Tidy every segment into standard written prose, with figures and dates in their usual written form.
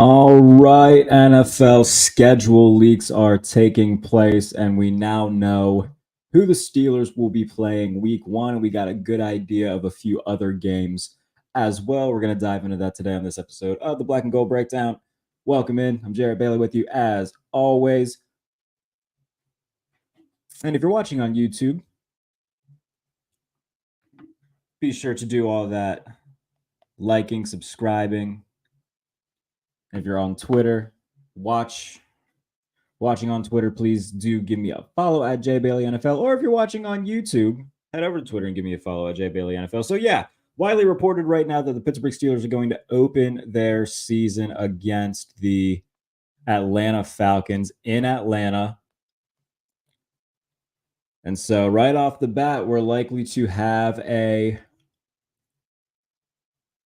All right, NFL schedule leaks are taking place, and we now know who the Steelers will be playing week one. We got a good idea of a few other games as well. We're going to dive into that today on this episode of the Black and Gold Breakdown. Welcome in. I'm Jared Bailey with you as always. And if you're watching on YouTube, be sure to do all that liking, subscribing. If you're on Twitter, watching on Twitter, please do give me a follow at JBaileyNFL. Or if you're watching on YouTube, head over to Twitter and give me a follow at JBaileyNFL. So yeah, widely reported right now that the Pittsburgh Steelers are going to open their season against the Atlanta Falcons in Atlanta. And so right off the bat, we're likely to have a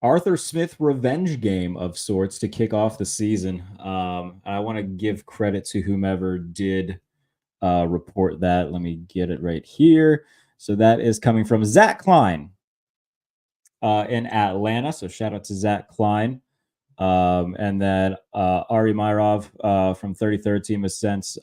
Arthur Smith revenge game of sorts to kick off the season. I want to give credit to whomever did report that. Let me get it right here. So that is coming from Zach Klein in Atlanta. So shout out to Zach Klein. And then Ari Myrov from 33rd Team has since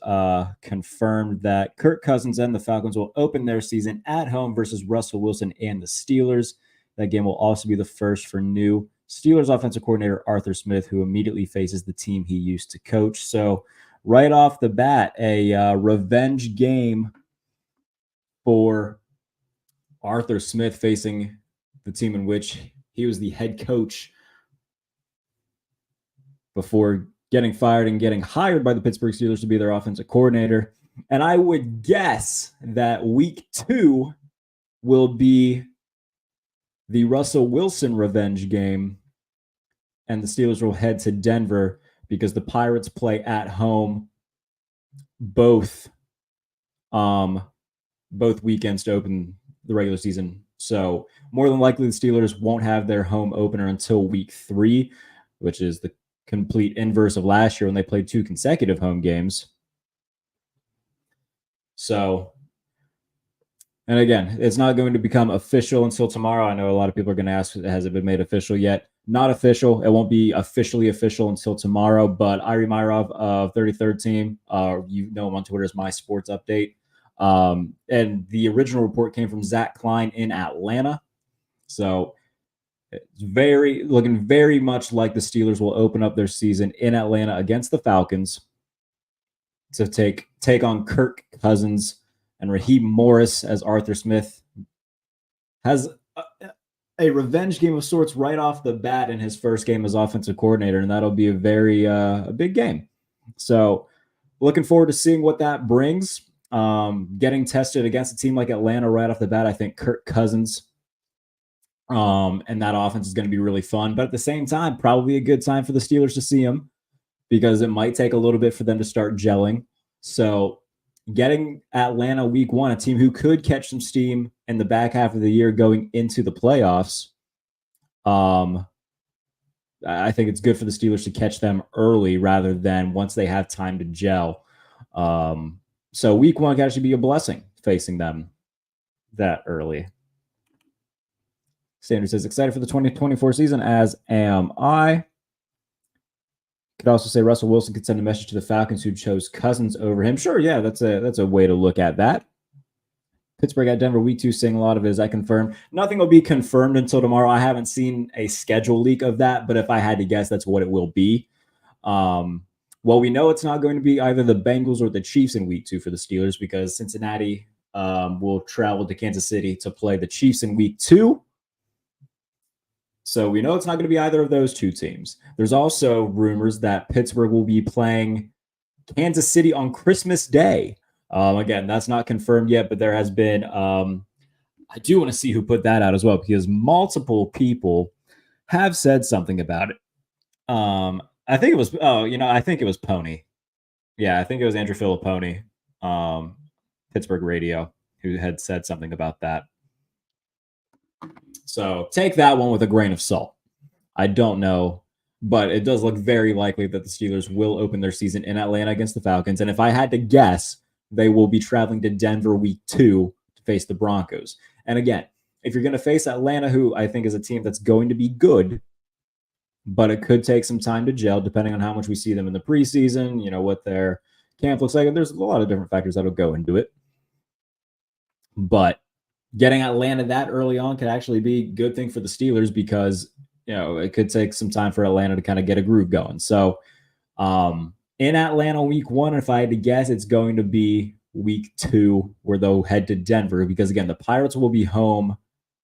confirmed that Kirk Cousins and the Falcons will open their season at home versus Russell Wilson and the Steelers. That game will also be the first for new Steelers offensive coordinator Arthur Smith, who immediately faces the team he used to coach. So right off the bat, a revenge game for Arthur Smith facing the team in which he was the head coach before getting fired and getting hired by the Pittsburgh Steelers to be their offensive coordinator. And I would guess that week 2 will be the Russell Wilson revenge game, and the Steelers will head to Denver because the Pirates play at home both weekends to open the regular season. So more than likely the Steelers won't have their home opener until week 3, which is the complete inverse of last year when they played 2 consecutive home games. So, and again, it's not going to become official until tomorrow. I know a lot of people are going to ask, has it been made official yet? Not official. It won't be officially official until tomorrow, but Ari Myrov of 33rd Team, you know him on Twitter as My Sports Update. And the original report came from Zach Klein in Atlanta. So it's looking very much like the Steelers will open up their season in Atlanta against the Falcons to take on Kirk Cousins and Raheem Morris, as Arthur Smith has a revenge game of sorts right off the bat in his first game as offensive coordinator, and that'll be a big game. So looking forward to seeing what that brings. Getting tested against a team like Atlanta right off the bat, I think Kirk Cousins and that offense is going to be really fun. But at the same time, probably a good time for the Steelers to see him because it might take a little bit for them to start gelling. So getting Atlanta week 1, a team who could catch some steam in the back half of the year going into the playoffs, I think it's good for the Steelers to catch them early rather than once they have time to gel. So week 1 can actually be a blessing facing them that early. Sanders says, excited for the 2024 season, as am I. Could also say Russell Wilson could send a message to the Falcons who chose Cousins over him. Sure, yeah, that's a way to look at that. Pittsburgh at Denver week 2, saying a lot of it is I confirmed. Nothing will be confirmed until tomorrow. I haven't seen a schedule leak of that, but if I had to guess, that's what it will be. Well, we know it's not going to be either the Bengals or the Chiefs in week 2 for the Steelers because Cincinnati will travel to Kansas City to play the Chiefs in week 2. So we know it's not going to be either of those 2 teams. There's also rumors that Pittsburgh will be playing Kansas City on Christmas Day. Again, that's not confirmed yet, but there has been I do want to see who put that out as well because multiple people have said something about it. I think it was I think it was Pony. Yeah, I think it was Andrew Filipponi, Pittsburgh Radio, who had said something about that. So take that one with a grain of salt. I don't know, but it does look very likely that the Steelers will open their season in Atlanta against the Falcons. And if I had to guess, they will be traveling to Denver week 2 to face the Broncos. And again, if you're going to face Atlanta, who I think is a team that's going to be good, but it could take some time to gel depending on how much we see them in the preseason, what their camp looks like. There's a lot of different factors that'll go into it. But getting Atlanta that early on could actually be a good thing for the Steelers because, it could take some time for Atlanta to kind of get a groove going. So in Atlanta week 1, if I had to guess, it's going to be week 2 where they'll head to Denver because, again, the Pirates will be home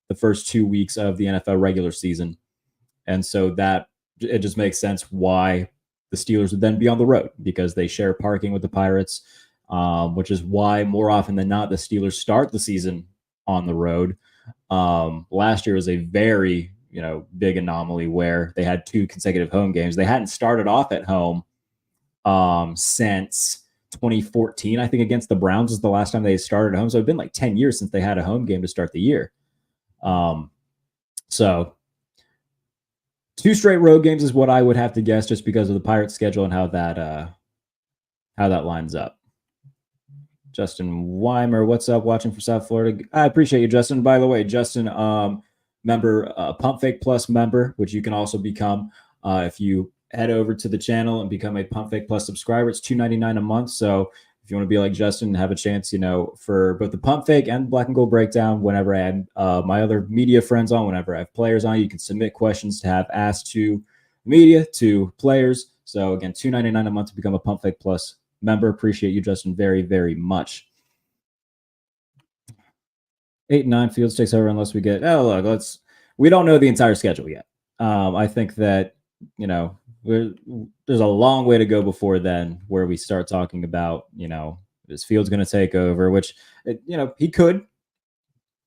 the first 2 weeks of the NFL regular season. And so that it just makes sense why the Steelers would then be on the road because they share parking with the Pirates, which is why more often than not, the Steelers start the season on the road. Last year was a very, big anomaly where they had 2 consecutive home games. They hadn't started off at home since 2014, I think, against the Browns was the last time they started at home. So it'd been like 10 years since they had a home game to start the year. So 2 straight road games is what I would have to guess just because of the Pirates schedule and how that lines up. Justin Weimer, what's up? Watching from South Florida. I appreciate you, Justin. By the way, Justin, member, Pump Fake Plus member, which you can also become if you head over to the channel and become a Pump Fake Plus subscriber. It's $2.99 a month. So if you want to be like Justin and have a chance, for both the Pump Fake and Black and Gold Breakdown, whenever I have my other media friends on, whenever I have players on, you can submit questions to have asked to media, to players. So again, $2.99 a month to become a Pump Fake Plus member. Appreciate you, Justin, very, very much. 8 and 9 Fields takes over unless we get. We don't know the entire schedule yet. I think that there's a long way to go before then, where we start talking about is Fields going to take over, which he could,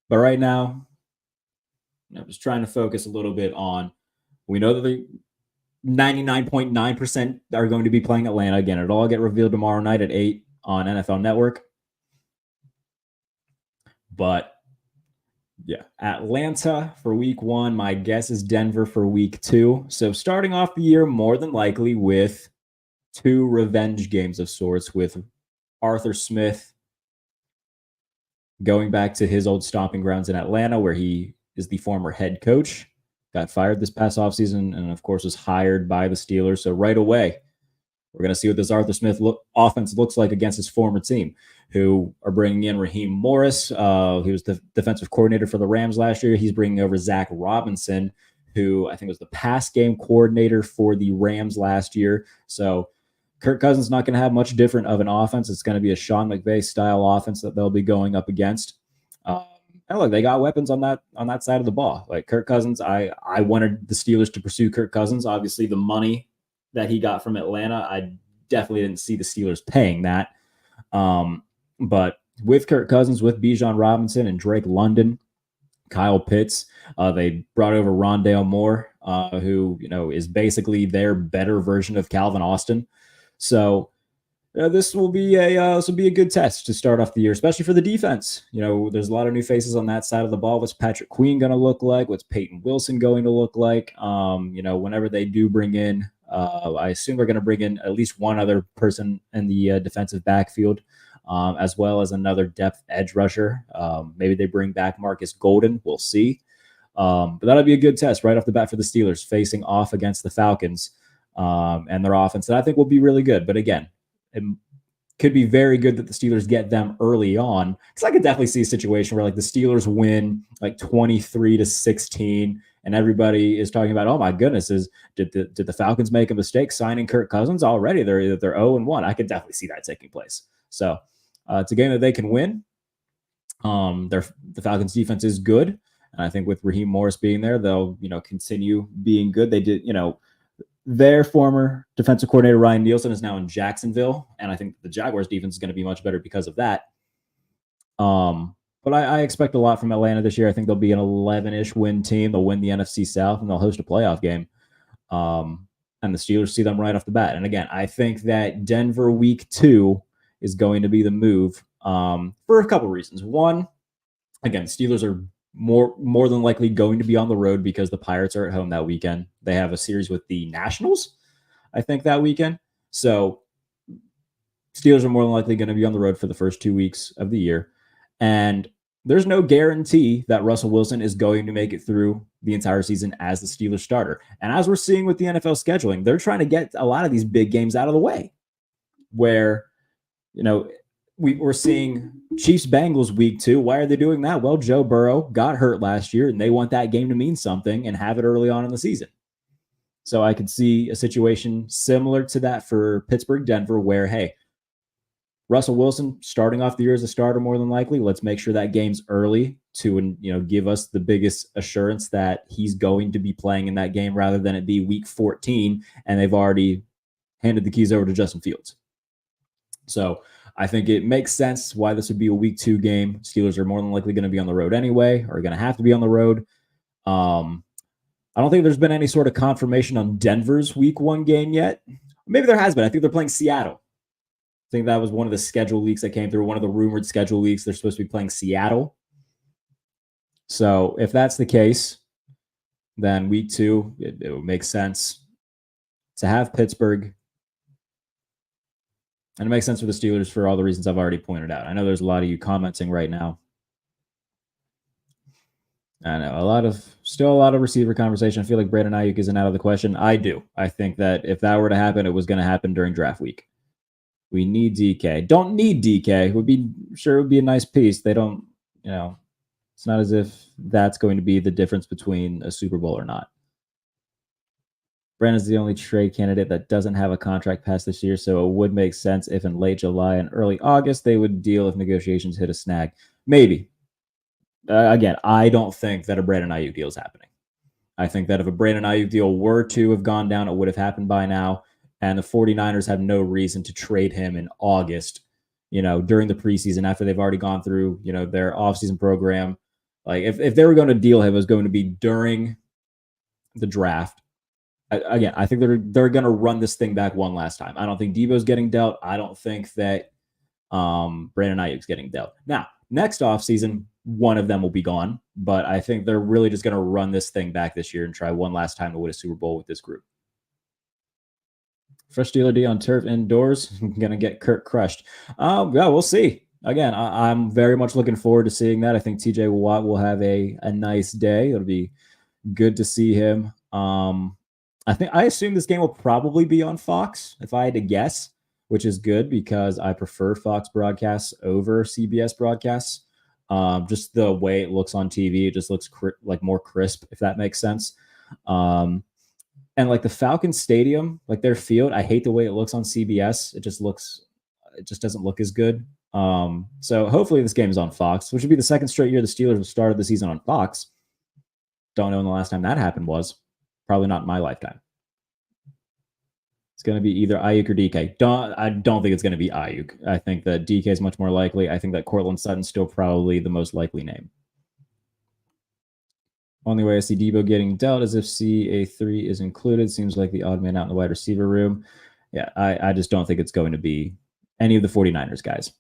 but right now, I'm just trying to focus a little bit on. We know that the 99.9% are going to be playing Atlanta again. It'll all get revealed tomorrow night at 8 on NFL Network, but. Yeah, Atlanta for week 1. My guess is Denver for week 2. So starting off the year more than likely with 2 revenge games of sorts, with Arthur Smith going back to his old stomping grounds in Atlanta, where he is the former head coach, got fired this past offseason, and of course was hired by the Steelers. So right away, we're going to see what this Arthur Smith offense looks like against his former team, who are bringing in Raheem Morris. He was the defensive coordinator for the Rams last year. He's bringing over Zach Robinson, who I think was the pass game coordinator for the Rams last year. So Kirk Cousins not going to have much different of an offense. It's going to be a Sean McVay style offense that they'll be going up against. And look, they got weapons on that side of the ball. Like Kirk Cousins, I wanted the Steelers to pursue Kirk Cousins. Obviously, the money that he got from Atlanta, I definitely didn't see the Steelers paying that. But with Kirk Cousins, with Bijan Robinson and Drake London, Kyle Pitts, they brought over Rondale Moore, who is basically their better version of Calvin Austin. So this will be a good test to start off the year, especially for the defense. There's a lot of new faces on that side of the ball. What's Patrick Queen going to look like? What's Peyton Wilson going to look like? Whenever they do bring in, I assume they're going to bring in at least one other person in the defensive backfield, as well as another depth edge rusher. Maybe they bring back Marcus Golden. We'll see. But that'll be a good test right off the bat for the Steelers facing off against the Falcons and their offense that I think will be really good. But again, it could be very good that the Steelers get them early on, because I could definitely see a situation where the Steelers win 23-16, and everybody is talking about, oh my goodness, did the Falcons make a mistake signing Kirk Cousins already? They're 0-1. I could definitely see that taking place. So it's a game that they can win. The Falcons defense is good, and I think with Raheem Morris being there, they'll continue being good. They did their former defensive coordinator, Ryan Nielsen, is now in Jacksonville, and I think the Jaguars defense is going to be much better because of that. But I expect a lot from Atlanta this year. I think they'll be an 11-ish win team. They'll win the NFC South, and they'll host a playoff game. And the Steelers see them right off the bat. And again, I think that Denver week 2 is going to be the move for a couple reasons. One, again, Steelers are more than likely going to be on the road because the Pirates are at home that weekend. They have a series with the Nationals, I think, that weekend. So Steelers are more than likely going to be on the road for the first 2 weeks of the year. And there's no guarantee that Russell Wilson is going to make it through the entire season as the Steelers starter. And as we're seeing with the NFL scheduling, they're trying to get a lot of these big games out of the way where, we're seeing Chiefs Bengals week 2. Why are they doing that? Well, Joe Burrow got hurt last year and they want that game to mean something and have it early on in the season. So I could see a situation similar to that for Pittsburgh, Denver, where, hey, Russell Wilson starting off the year as a starter more than likely. Let's make sure that game's early to, give us the biggest assurance that he's going to be playing in that game rather than it be week 14 and they've already handed the keys over to Justin Fields. So I think it makes sense why this would be a week 2 game. Steelers are more than likely going to be on the road anyway, or going to have to be on the road. I don't think there's been any sort of confirmation on Denver's week 1 game yet. Maybe there has been. I think they're playing Seattle. I think that was one of the schedule leaks that came through, one of the rumored schedule leaks. They're supposed to be playing Seattle. So if that's the case, then week 2, it would make sense to have Pittsburgh. And it makes sense for the Steelers for all the reasons I've already pointed out. I know there's a lot of you commenting right now. I know still a lot of receiver conversation. I feel like Brandon Ayuk isn't out of the question. I do. I think that if that were to happen, it was going to happen during draft week. We need DK. Don't need DK. It would be a nice piece. They don't, it's not as if that's going to be the difference between a Super Bowl or not. Brandon's the only trade candidate that doesn't have a contract past this year, so it would make sense if in late July and early August they would deal if negotiations hit a snag. Maybe. Again, I don't think that a Brandon Ayuk deal is happening. I think that if a Brandon Ayuk deal were to have gone down, it would have happened by now. And the 49ers have no reason to trade him in August, during the preseason after they've already gone through, their offseason program. Like if they were going to deal him, it was going to be during the draft. Again, I think they're going to run this thing back one last time. I don't think Deebo's getting dealt. I don't think that Brandon Ayuk's getting dealt. Now, next offseason, one of them will be gone. But I think they're really just going to run this thing back this year and try one last time to win a Super Bowl with this group. Fresh Steeler D on turf indoors. Going to get Kirk crushed. Yeah, we'll see. Again, I'm very much looking forward to seeing that. I think TJ Watt will have a nice day. It'll be good to see him. I assume this game will probably be on Fox, if I had to guess, which is good because I prefer Fox broadcasts over CBS broadcasts. Just the way it looks on TV, it just looks like more crisp, if that makes sense. And like the Falcons stadium, like their field, I hate the way it looks on CBS. It just doesn't look as good. So hopefully this game is on Fox, which would be the second straight year the Steelers have started the season on Fox. Don't know when the last time that happened was. Probably not in my lifetime. It's going to be either Ayuk or DK. I don't think it's going to be Ayuk. I think that DK is much more likely. I think that Cortland Sutton's still probably the most likely name. Only way I see Deebo getting dealt is if CA3 is included. Seems like the odd man out in the wide receiver room. Yeah, I just don't think it's going to be any of the 49ers guys.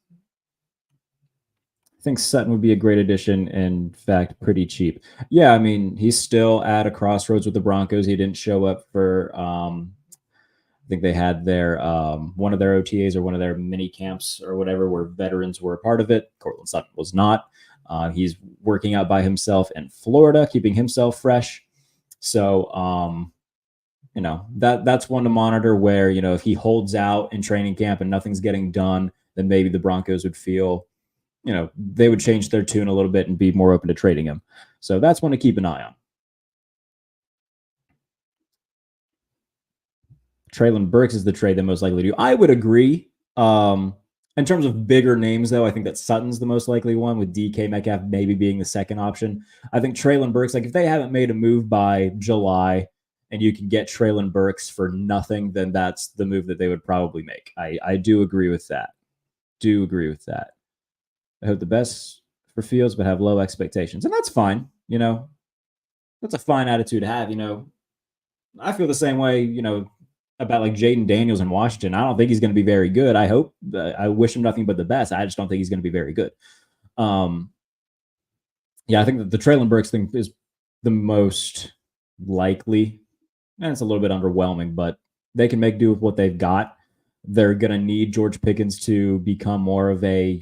I think Sutton would be a great addition. In fact, pretty cheap. Yeah, I mean, he's still at a crossroads with the Broncos. He didn't show up for, I think they had their one of their OTAs or one of their mini camps or whatever where veterans were a part of it. Cortland Sutton was not. He's working out by himself in Florida, keeping himself fresh. So, that's one to monitor where, if he holds out in training camp and nothing's getting done, then maybe the Broncos would feel, they would change their tune a little bit and be more open to trading him. So that's one to keep an eye on. Treylon Burks is the trade that most likely to do. I would agree. In terms of bigger names, though, I think that Sutton's the most likely one, with DK Metcalf maybe being the second option. I think Treylon Burks, like if they haven't made a move by July and you can get Treylon Burks for nothing, then that's the move that they would probably make. I do agree with that. I hope the best for Fields, but have low expectations. And that's fine. That's a fine attitude to have. I feel the same way, about like Jaden Daniels in Washington. I don't think he's going to be very good. I wish him nothing but the best. I just don't think he's going to be very good. I think that the Treylon Burks thing is the most likely, and it's a little bit underwhelming, but they can make do with what they've got. They're going to need George Pickens to become more of a,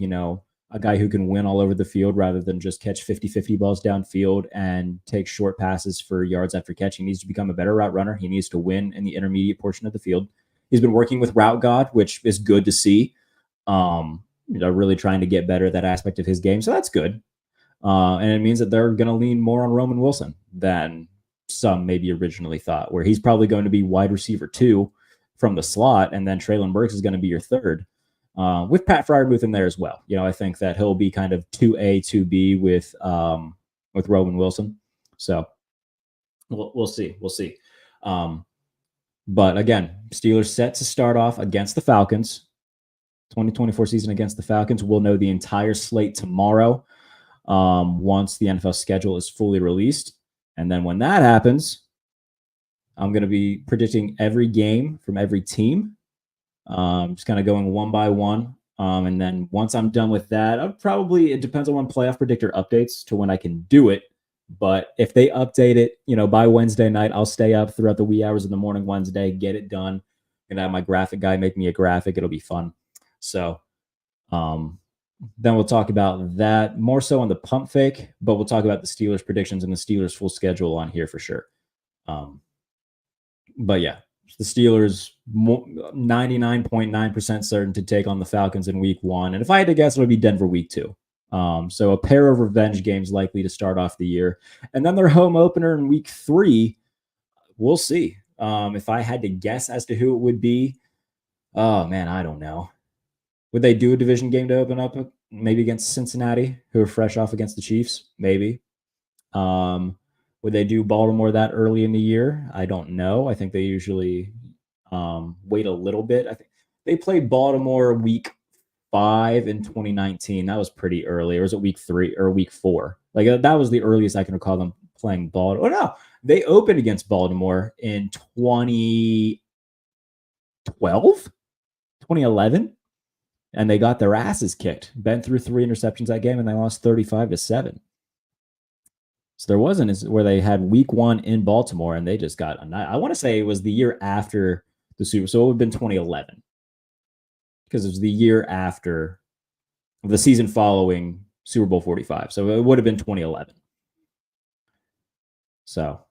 a guy who can win all over the field rather than just catch 50-50 balls downfield and take short passes for yards after catch. He needs to become a better route runner. He needs to win in the intermediate portion of the field. He's been working with Route God, which is good to see. Really trying to get better at that aspect of his game. So that's good. And it means that they're going to lean more on Roman Wilson than some maybe originally thought, where he's probably going to be wide receiver 2 from the slot, and then Treylon Burks is going to be your 3rd. With Pat Freiermuth in there as well. I think that he'll be kind of 2A, 2B with Roman Wilson. So we'll see. But again, Steelers set to start off against the Falcons. 2024 season against the Falcons. We'll know the entire slate tomorrow once the NFL schedule is fully released. And then when that happens, I'm going to be predicting every game from every team. Just kind of going one by one. And then once I'm done with that, it depends on when Playoff Predictor updates to when I can do it. But if they update it, by Wednesday night, I'll stay up throughout the wee hours of the morning Wednesday, get it done. And have my graphic guy make me a graphic. It'll be fun. So then we'll talk about that more so on the pump fake, but we'll talk about the Steelers predictions and the Steelers full schedule on here for sure. But yeah, the Steelers 99.9% certain to take on the Falcons in week 1. And if I had to guess, it would be Denver week 2. So a pair of revenge games likely to start off the year. And then their home opener in week 3, we'll see. If I had to guess as to who it would be, oh man, I don't know. Would they do a division game to open up? Maybe against Cincinnati, who are fresh off against the Chiefs? Maybe. Would they do Baltimore that early in the year? I don't know. I think they usually wait a little bit. I think they played Baltimore week 5 in 2019. That was pretty early. Or was it week 3 or week 4? Like that was the earliest I can recall them playing Baltimore. Oh no, they opened against Baltimore in 2012, 2011. And they got their asses kicked. Ben threw 3 interceptions that game, and they lost 35-7. So there wasn't where they had week 1 in Baltimore, and they just got I want to say it was the year after the Super Bowl. So it would have been 2011. Because it was the year after the season following Super Bowl 45. So it would have been 2011. So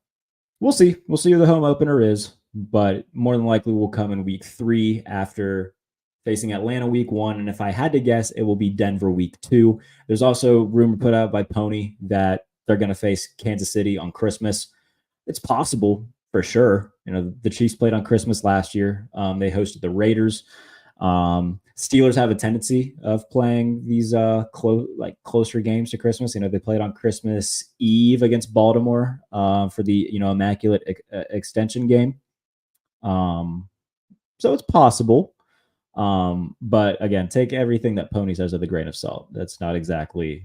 we'll see. We'll see who the home opener is, but more than likely will come in week 3 after facing Atlanta week 1. And if I had to guess, it will be Denver week 2. There's also rumor put out by Pony that they're going to face Kansas City on Christmas. It's possible for sure. The Chiefs played on Christmas last year. They hosted the Raiders. Steelers have a tendency of playing these closer games to Christmas. They played on Christmas Eve against Baltimore for the immaculate extension game. So it's possible. But again, take everything that Pony says with a grain of salt. That's not exactly,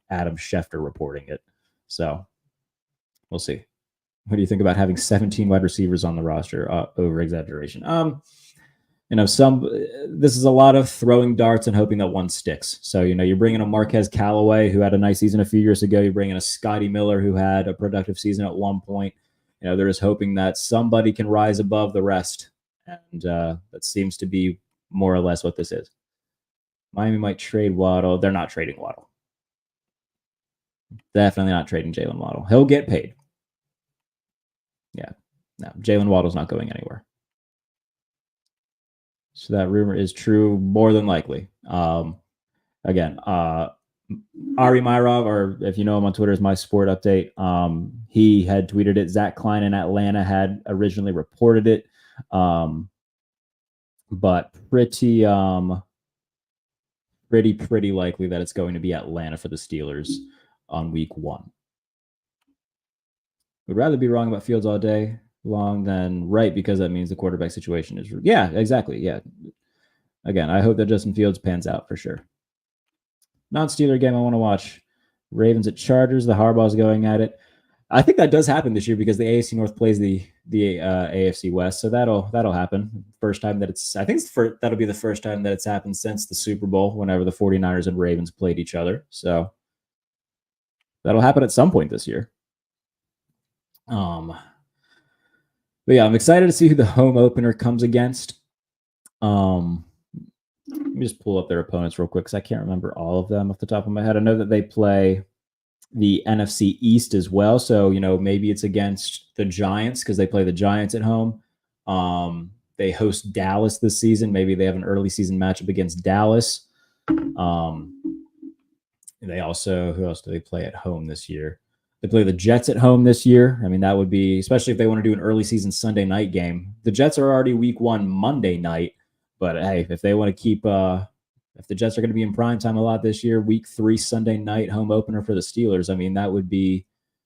Adam Schefter reporting it. So we'll see. What do you think about having 17 wide receivers on the roster? Over exaggeration. This is a lot of throwing darts and hoping that one sticks. So, you're bringing a Marquez Callaway who had a nice season a few years ago. You're bringing a Scotty Miller who had a productive season at one point. They're just hoping that somebody can rise above the rest. And that seems to be more or less what this is. Miami might trade Waddle. They're not trading Waddle. Definitely not trading Jalen Waddle. He'll get paid. Yeah. No, Jalen Waddle's not going anywhere. So that rumor is true, more than likely. Again, Ari Myrov, or if you know him on Twitter, is My Sport Update. He had tweeted it. Zach Klein in Atlanta had originally reported it. But pretty likely that it's going to be Atlanta for the Steelers on week 1. Would rather be wrong about Fields all day long than right, because that means the quarterback situation is. Yeah, exactly. Yeah. Again, I hope that Justin Fields pans out for sure. Non-Steeler game I want to watch. Ravens at Chargers. The Harbaugh's going at it. I think that does happen this year because the AFC North plays the AFC West, so that'll happen. First time that that'll be the first time that it's happened since the Super Bowl, whenever the 49ers and Ravens played each other. So that'll happen at some point this year. But yeah, I'm excited to see who the home opener comes against. me just pull up their opponents real quick because I can't remember all of them off the top of my head. I know that they play the NFC East as well. So, maybe it's against the Giants because they play the Giants at home. They host Dallas this season. Maybe they have an early season matchup against Dallas. They also, who else do they play at home this year? They play the Jets at home this year. I mean, that would be, especially if they want to do an early season Sunday night game. The Jets are already week 1 Monday night, but hey, if they want to keep, if the Jets are going to be in prime time a lot this year, week 3 Sunday night home opener for the Steelers, I mean, that would be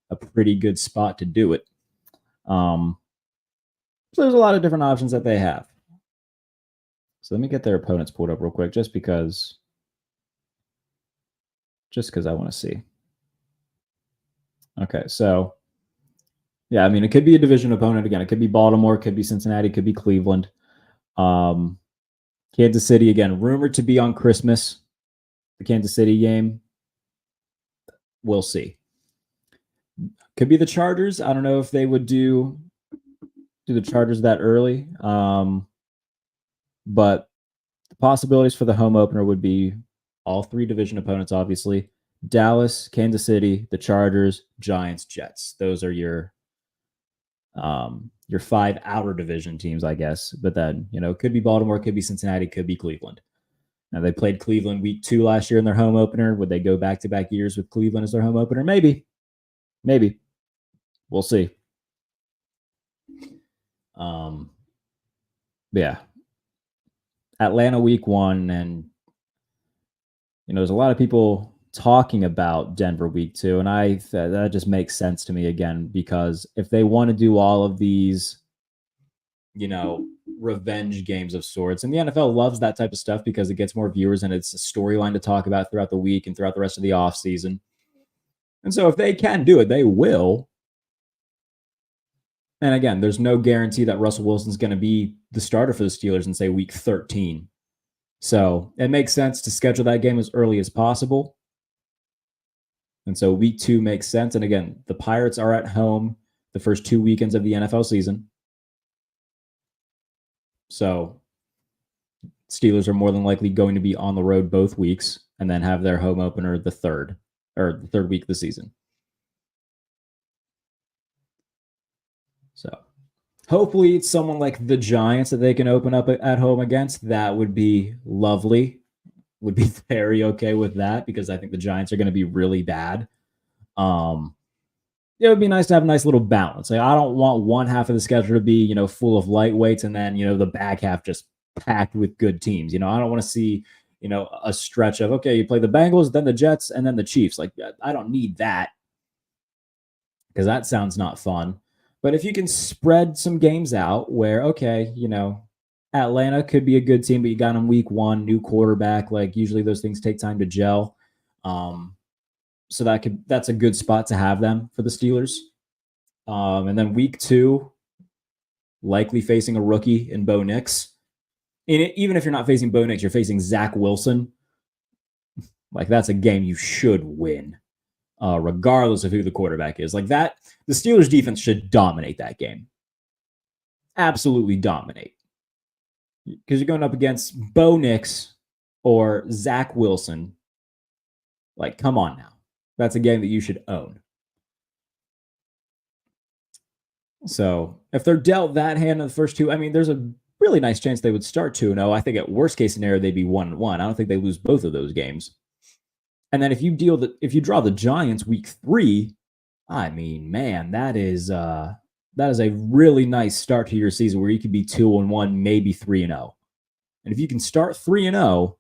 a pretty good spot to do it. So there's a lot of different options that they have. So let me get their opponents pulled up real quick, just because I want to see. Okay, so yeah, I mean, it could be a division opponent again. It could be Baltimore, it could be Cincinnati, it could be Cleveland. Kansas City, again, rumored to be on Christmas, the Kansas City game. We'll see. Could be the Chargers. I don't know if they would do the Chargers that early. But the possibilities for the home opener would be all 3 division opponents, obviously. Dallas, Kansas City, the Chargers, Giants, Jets. Those are your 5 outer division teams, I guess. But then, it could be Baltimore, could be Cincinnati, could be Cleveland. Now, they played Cleveland week 2 last year in their home opener. Would they go back-to-back years with Cleveland as their home opener? Maybe. We'll see. Yeah. Atlanta week 1, and there's a lot of people talking about Denver week 2, and that just makes sense to me again, because if they want to do all of these, revenge games of sorts, and the NFL loves that type of stuff because it gets more viewers and it's a storyline to talk about throughout the week and throughout the rest of the off season. And so if they can do it, they will. And again, there's no guarantee that Russell Wilson's going to be the starter for the Steelers in, say, week 13. So it makes sense to schedule that game as early as possible. And so week 2 makes sense. And again, the Pirates are at home the first 2 weekends of the NFL season. So Steelers are more than likely going to be on the road both weeks and then have their home opener the third week of the season. So hopefully it's someone like the Giants that they can open up at home against. That would be lovely. Would be very okay with that, because I think the Giants are going to be really bad. It would be nice to have a nice little balance. Like, I don't want one half of the schedule to be, full of lightweights, and then, the back half just packed with good teams. I don't want to see, a stretch of, okay, you play the Bengals, then the Jets, and then the Chiefs. Like, I don't need that, because that sounds not fun. But if you can spread some games out where, okay, Atlanta could be a good team, but you got them week 1, new quarterback. Like, usually those things take time to gel. So that's a good spot to have them for the Steelers. And then week 2, likely facing a rookie in Bo Nix. And even if you're not facing Bo Nix, you're facing Zach Wilson. Like, that's a game you should win, regardless of who the quarterback is. Like that, the Steelers defense should dominate that game. Absolutely dominate. Because you're going up against Bo Nix or Zach Wilson. Like, come on now. That's a game that you should own. So if they're dealt that hand in the first 2, I mean, there's a really nice chance they would start 2-0. I think at worst case scenario, they'd be 1-1. I don't think they lose both of those games. And then if you draw the Giants week 3, I mean, man, that is a really nice start to your season where you could be 2-1, maybe 3-0. And if you can start 3-0,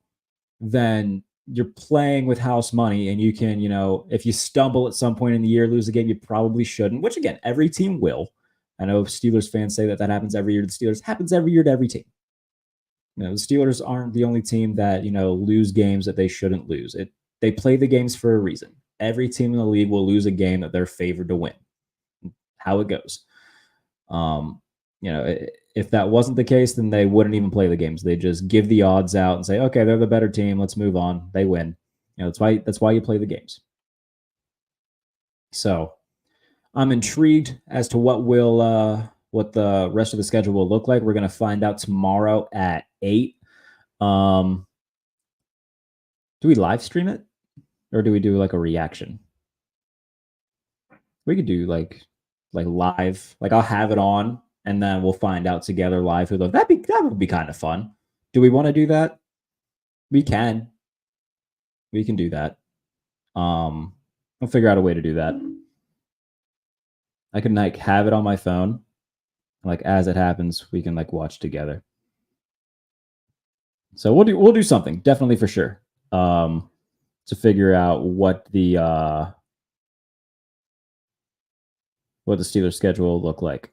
then you're playing with house money, and you can, if you stumble at some point in the year, lose a game you probably shouldn't, which again, every team will. I know Steelers fans say that happens every year to the Steelers. It happens every year to every team. The Steelers aren't the only team that, lose games that they shouldn't lose. They play the games for a reason. Every team in the league will lose a game that they're favored to win. How it goes. If that wasn't the case, then they wouldn't even play the games. They just give the odds out and say, okay, they're the better team. Let's move on. They win. That's why you play the games. So I'm intrigued as to what the rest of the schedule will look like. We're going to find out tomorrow at 8. Do we live stream it? Or do we do like a reaction? We could do like live. Like I'll have it on and then we'll find out together live who that would be kind of fun. Do we want to do that? We can. We can do that. I'll figure out a way to do that. I can like have it on my phone. Like as it happens, we can like watch together. So we'll do something, definitely for sure. To figure out what the Steelers schedule will look like.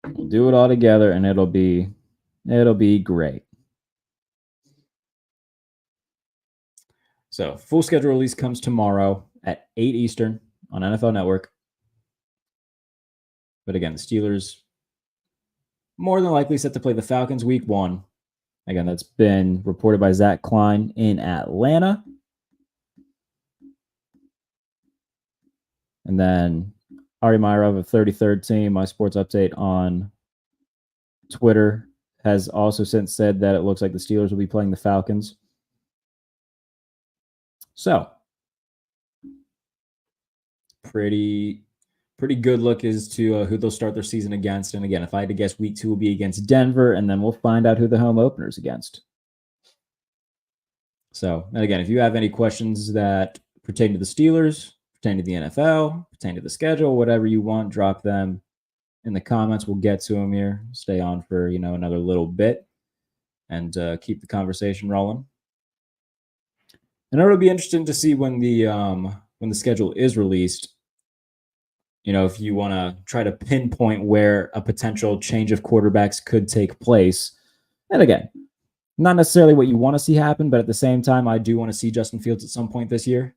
We'll do it all together and it'll be great. So full schedule release comes tomorrow at 8 Eastern on NFL Network. But again, the Steelers more than likely set to play the Falcons week 1. Again, that's been reported by Zach Klein in Atlanta. And then Ari Myrov of 33rd Team, my sports update on Twitter, has also since said that it looks like the Steelers will be playing the Falcons. So, pretty good look as to who they'll start their season against. And again, if I had to guess, week 2 will be against Denver, and then we'll find out who the home opener is against. So, and again, if you have any questions that pertain to the Steelers, pertain to the NFL, pertain to the schedule, whatever you want, drop them in the comments. We'll get to them here. Stay on for, another little bit and keep the conversation rolling. And it'll be interesting to see when the schedule is released. If you want to try to pinpoint where a potential change of quarterbacks could take place. And again, not necessarily what you want to see happen, but at the same time, I do want to see Justin Fields at some point this year.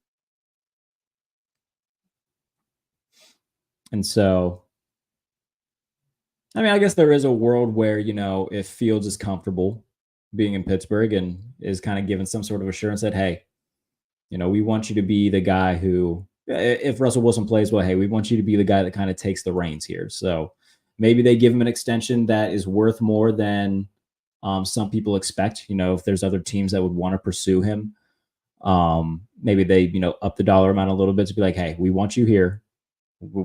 And so, I guess there is a world where, if Fields is comfortable being in Pittsburgh and is kind of given some sort of assurance that, hey, we want you to be the guy who, if Russell Wilson plays well, hey, we want you to be the guy that kind of takes the reins here. So maybe they give him an extension that is worth more than some people expect. If there's other teams that would want to pursue him, maybe they, up the dollar amount a little bit to be like, hey, we want you here.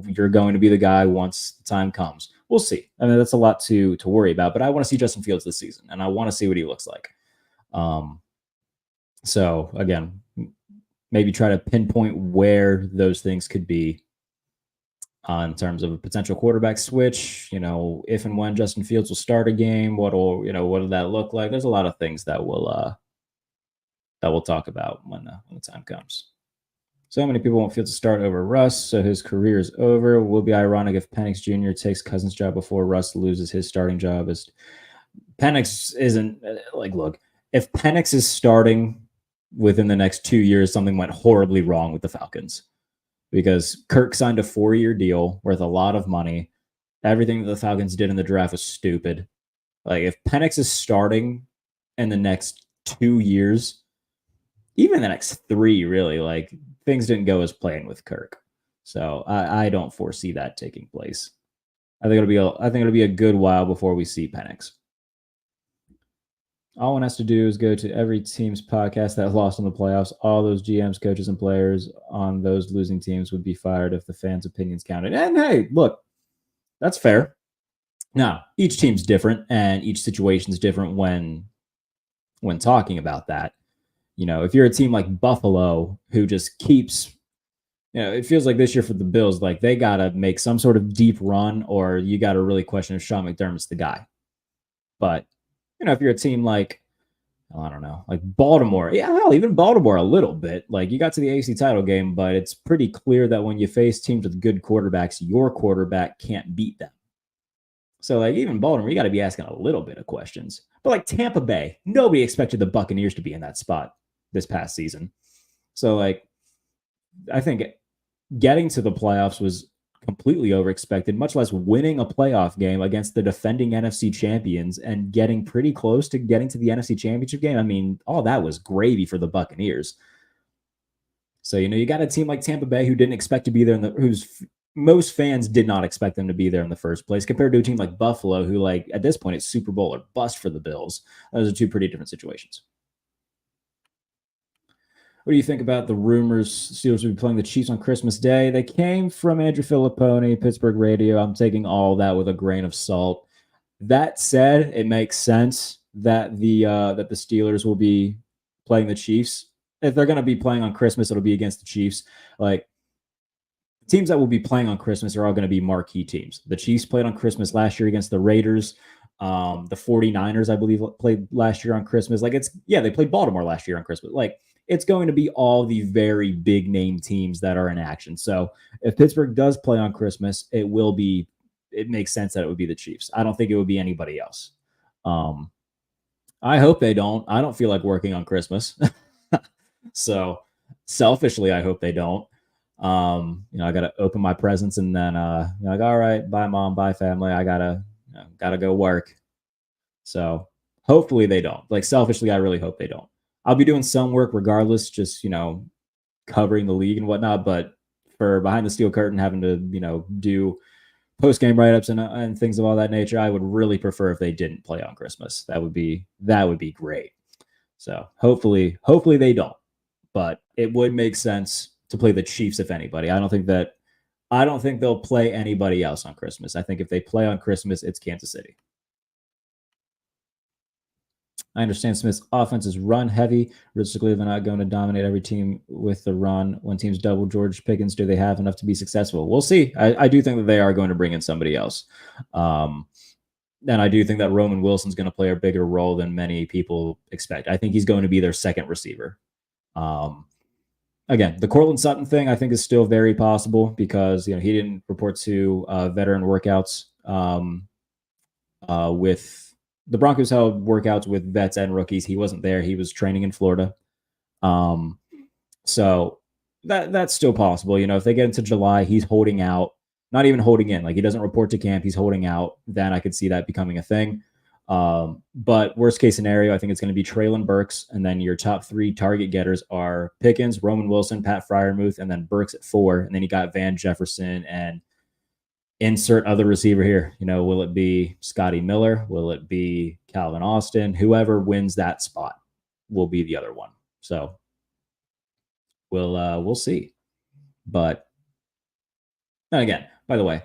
You're going to be the guy once the time comes. We'll see. That's a lot to worry about, but I want to see Justin Fields this season, and I want to see what he looks like. So again, maybe try to pinpoint where those things could be in terms of a potential quarterback switch. If and when Justin Fields will start a game, what'll that look like? There's a lot of things that we'll talk about when the time comes. So many people want Fields to start over Russ, so his career is over. Will be ironic if Penix Jr. takes Cousins' job before Russ loses his starting job. Penix isn't look, if Penix is starting within the next 2 years, something went horribly wrong with the Falcons because Kirk signed a 4-year deal worth a lot of money. Everything that the Falcons did in the draft was stupid. If Penix is starting in the next 2 years, even the next 3, really, things didn't go as planned with Kirk. So I don't foresee that taking place. I think it'll be a good while before we see Penix. All one has to do is go to every team's podcast that lost in the playoffs. All those GMs, coaches, and players on those losing teams would be fired if the fans' opinions counted. And hey, look, that's fair. Now, each team's different and each situation's different when talking about that. If you're a team like Buffalo who just keeps, it feels like this year for the Bills, they got to make some sort of deep run or you got to really question if Sean McDermott's the guy. But, if you're a team like, I don't know, like Baltimore, yeah, hell, even Baltimore a little bit, you got to the AFC title game, but it's pretty clear that when you face teams with good quarterbacks, your quarterback can't beat them. So even Baltimore, you got to be asking a little bit of questions. But Tampa Bay, nobody expected the Buccaneers to be in that spot this past season. So I think getting to the playoffs was completely overexpected, much less winning a playoff game against the defending NFC champions and getting pretty close to getting to the NFC championship game. All that was gravy for the Buccaneers. So, you got a team like Tampa Bay who didn't expect to be there, who's most fans did not expect them to be there in the first place compared to a team like Buffalo, who, like, at this point, it's Super Bowl or bust for the Bills. Those are two pretty different situations. What do you think about the rumors Steelers will be playing the Chiefs on Christmas Day? They came from Andrew Filippone, Pittsburgh radio. I'm taking all that with a grain of salt. That said, it makes sense that the Steelers will be playing the Chiefs. If they're going to be playing on Christmas, it'll be against the Chiefs. Like, teams that will be playing on Christmas are all going to be marquee teams. The Chiefs played on Christmas last year against the Raiders. The 49ers, I believe, played last year on Christmas. Like, they played Baltimore last year on Christmas. Like, it's going to be all the very big name teams that are in action. So if Pittsburgh does play on Christmas, it makes sense that it would be the Chiefs. I don't think it would be anybody else. I hope they don't. I don't feel like working on Christmas. So selfishly, I hope they don't. I got to open my presents and then, like, all right, bye mom, bye family. I gotta go work. So hopefully they don't. Like, selfishly, I really hope they don't. I'll be doing some work regardless, just, covering the league and whatnot. But for behind the steel curtain, having to, do post-game write-ups and things of all that nature, I would really prefer if they didn't play on Christmas. That would be great. So hopefully they don't. But it would make sense to play the Chiefs, if anybody. I don't think they'll play anybody else on Christmas. I think if they play on Christmas, it's Kansas City. I understand Smith's offense is run heavy. Realistically, they're not going to dominate every team with the run. When teams double George Pickens, do they have enough to be successful? We'll see. I do think that they are going to bring in somebody else. And I do think that Roman Wilson's going to play a bigger role than many people expect. I think he's going to be their second receiver. Again, the Courtland Sutton thing I think is still very possible because he didn't report to veteran workouts with the Broncos held workouts with vets and rookies. He wasn't there. He was training in Florida. So that's still possible. If they get into July, he's holding out, not even holding in. Like, he doesn't report to camp. He's holding out. Then I could see that becoming a thing. But worst case scenario, I think it's going to be Treylon Burks. And then your top three target getters are Pickens, Roman Wilson, Pat Freiermuth, and then Burks at 4. And then you got Van Jefferson and insert other receiver here. Will it be Scotty Miller? Will it be Calvin Austin? Whoever wins that spot will be the other one. So we'll see. But and again, by the way,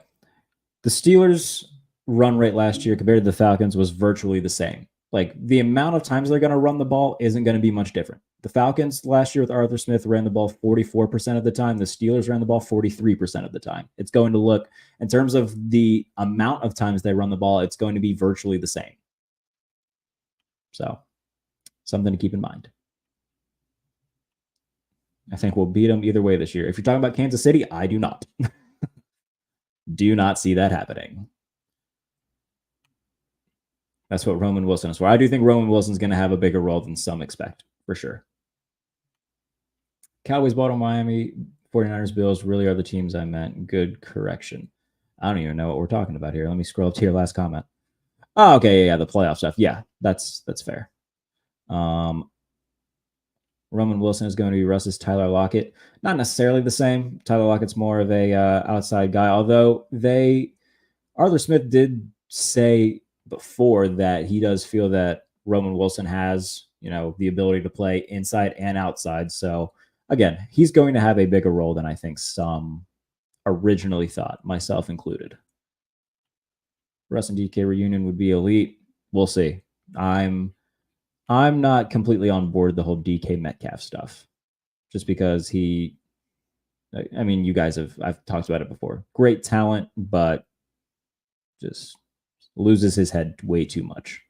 the Steelers' run rate last year compared to the Falcons was virtually the same. Like, the amount of times they're going to run the ball isn't going to be much different. The Falcons last year with Arthur Smith ran the ball 44% of the time. The Steelers ran the ball 43% of the time. It's going to look, in terms of the amount of times they run the ball, it's going to be virtually the same. So, something to keep in mind. I think we'll beat them either way this year. If you're talking about Kansas City, I do not. Do not see that happening. That's what Roman Wilson is for. I do think Roman Wilson's going to have a bigger role than some expect, for sure. Cowboys, Baltimore, Miami, 49ers, Bills really are the teams I meant. Good correction. I don't even know what we're talking about here. Let me scroll up to your last comment. Oh, okay. Yeah, the playoff stuff. Yeah, that's fair. Roman Wilson is going to be Russ's Tyler Lockett. Not necessarily the same. Tyler Lockett's more of a outside guy, although Arthur Smith did say before that he does feel that Roman Wilson has, the ability to play inside and outside. So again, he's going to have a bigger role than I think some originally thought, myself included. Russ and DK reunion would be elite. We'll see. I'm not completely on board the whole DK Metcalf stuff, just because you guys I've talked about it before. Great talent, but just loses his head way too much.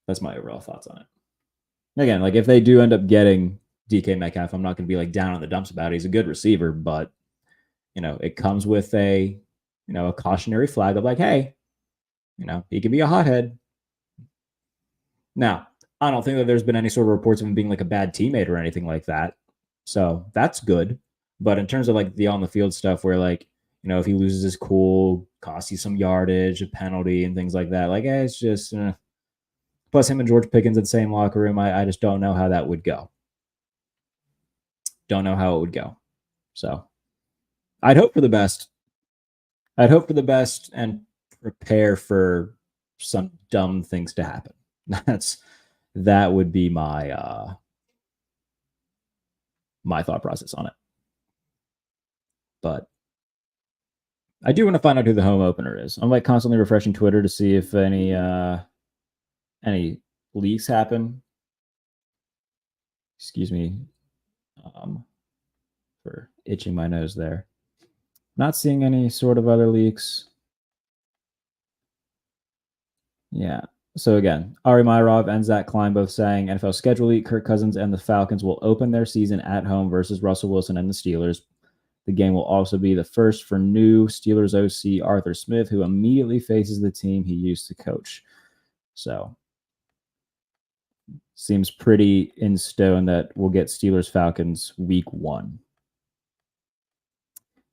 That's my overall thoughts on it. Again, like, if they do end up getting DK Metcalf, I'm not going to be like down in the dumps about it. He's a good receiver, but it comes with a cautionary flag of like, hey, he can be a hothead. Now, I don't think that there's been any sort of reports of him being like a bad teammate or anything like that. So that's good. But in terms of like the on the field stuff where, like, if he loses his cool, costs you some yardage, a penalty, and things like that, like, it's just, plus him and George Pickens in the same locker room, I just don't know how that would go. Don't know how it would go. So I'd hope for the best. I'd hope for the best and prepare for some dumb things to happen. That would be my thought process on it. But I do want to find out who the home opener is. I'm like constantly refreshing Twitter to see if any leaks happen. Excuse me for itching my nose there. Not seeing any sort of other leaks. Yeah. So again, Ari Myrov and Zach Klein both saying NFL schedule leak, Kirk Cousins and the Falcons will open their season at home versus Russell Wilson and the Steelers. The game will also be the first for new Steelers OC Arthur Smith, who immediately faces the team he used to coach. So seems pretty in stone that we'll get Steelers Falcons week 1.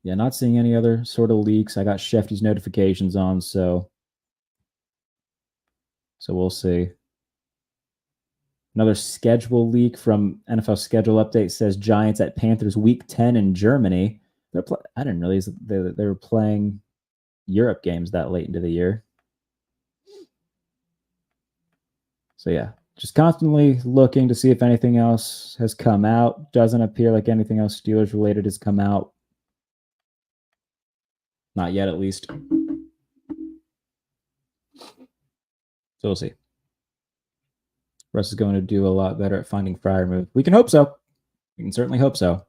Yeah, not seeing any other sort of leaks. I got Shefty's notifications on, so we'll see. Another schedule leak from NFL Schedule Update says Giants at Panthers week 10 in Germany. I didn't realize they were playing Europe games that late into the year. So yeah, just constantly looking to see if anything else has come out. Doesn't appear like anything else Steelers related has come out. Not yet, at least. So we'll see. Russ is going to do a lot better at finding Freiermuth. We can hope so. We can certainly hope so.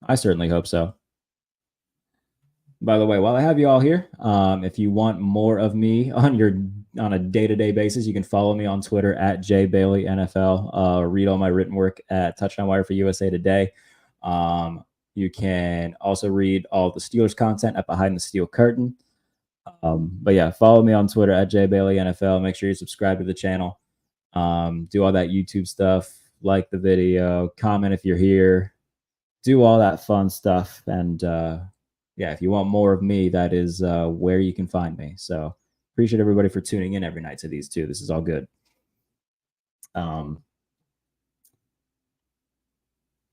I certainly hope so. By the way, while I have you all here, if you want more of me on a day-to-day basis, you can follow me on Twitter at jbaileyNFL. Read all my written work at Touchdown Wire for USA Today. You can also read all the Steelers content at Behind the Steel Curtain. But yeah, follow me on Twitter at jbaileyNFL. Make sure you subscribe to the channel. Do all that YouTube stuff, like the video, comment if you're here, do all that fun stuff. And yeah, if you want more of me, that is where you can find me. So appreciate everybody for tuning in every night to these two. This is all good.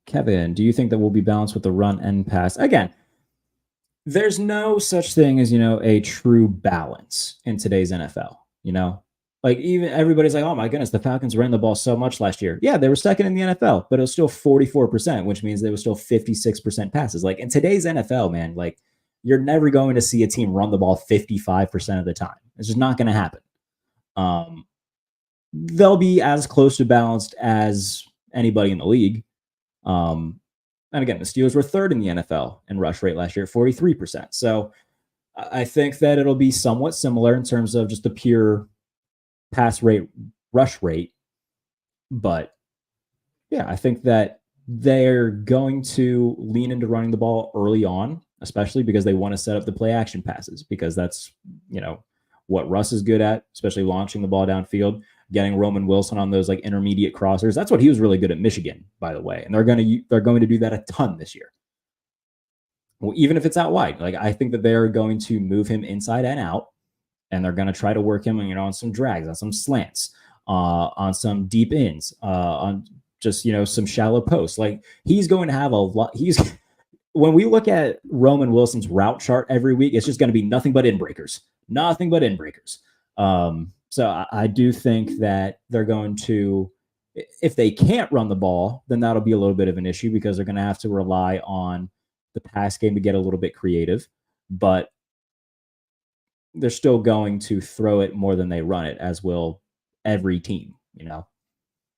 Kevin, do you think that we'll be balanced with the run and pass? Again, there's no such thing as, a true balance in today's NFL, Like even everybody's like, oh my goodness, the Falcons ran the ball so much last year. Yeah, they were second in the NFL, but it was still 44%, which means they were still 56% passes. Like in today's NFL, man, like you're never going to see a team run the ball 55% of the time. It's just not going to happen. They'll be as close to balanced as anybody in the league. And again, the Steelers were third in the NFL in rush rate last year, 43%. So I think that it'll be somewhat similar in terms of just the pure pass rate, rush rate. But yeah, I think that they're going to lean into running the ball early on, especially because they want to set up the play action passes, because that's, what Russ is good at, especially launching the ball downfield, getting Roman Wilson on those like intermediate crossers. That's what he was really good at Michigan, by the way. And they're going to do that a ton this year. Well, even if it's out wide, like I think that they're going to move him inside and out, and they're going to try to work him, on some drags, on some slants, on some deep ins, on just, some shallow posts. Like he's going to have a lot. When we look at Roman Wilson's route chart every week, it's just going to be nothing but in breakers. So I do think that they're going to, if they can't run the ball, then that'll be a little bit of an issue because they're going to have to rely on the pass game to get a little bit creative. But they're still going to throw it more than they run it, as will every team,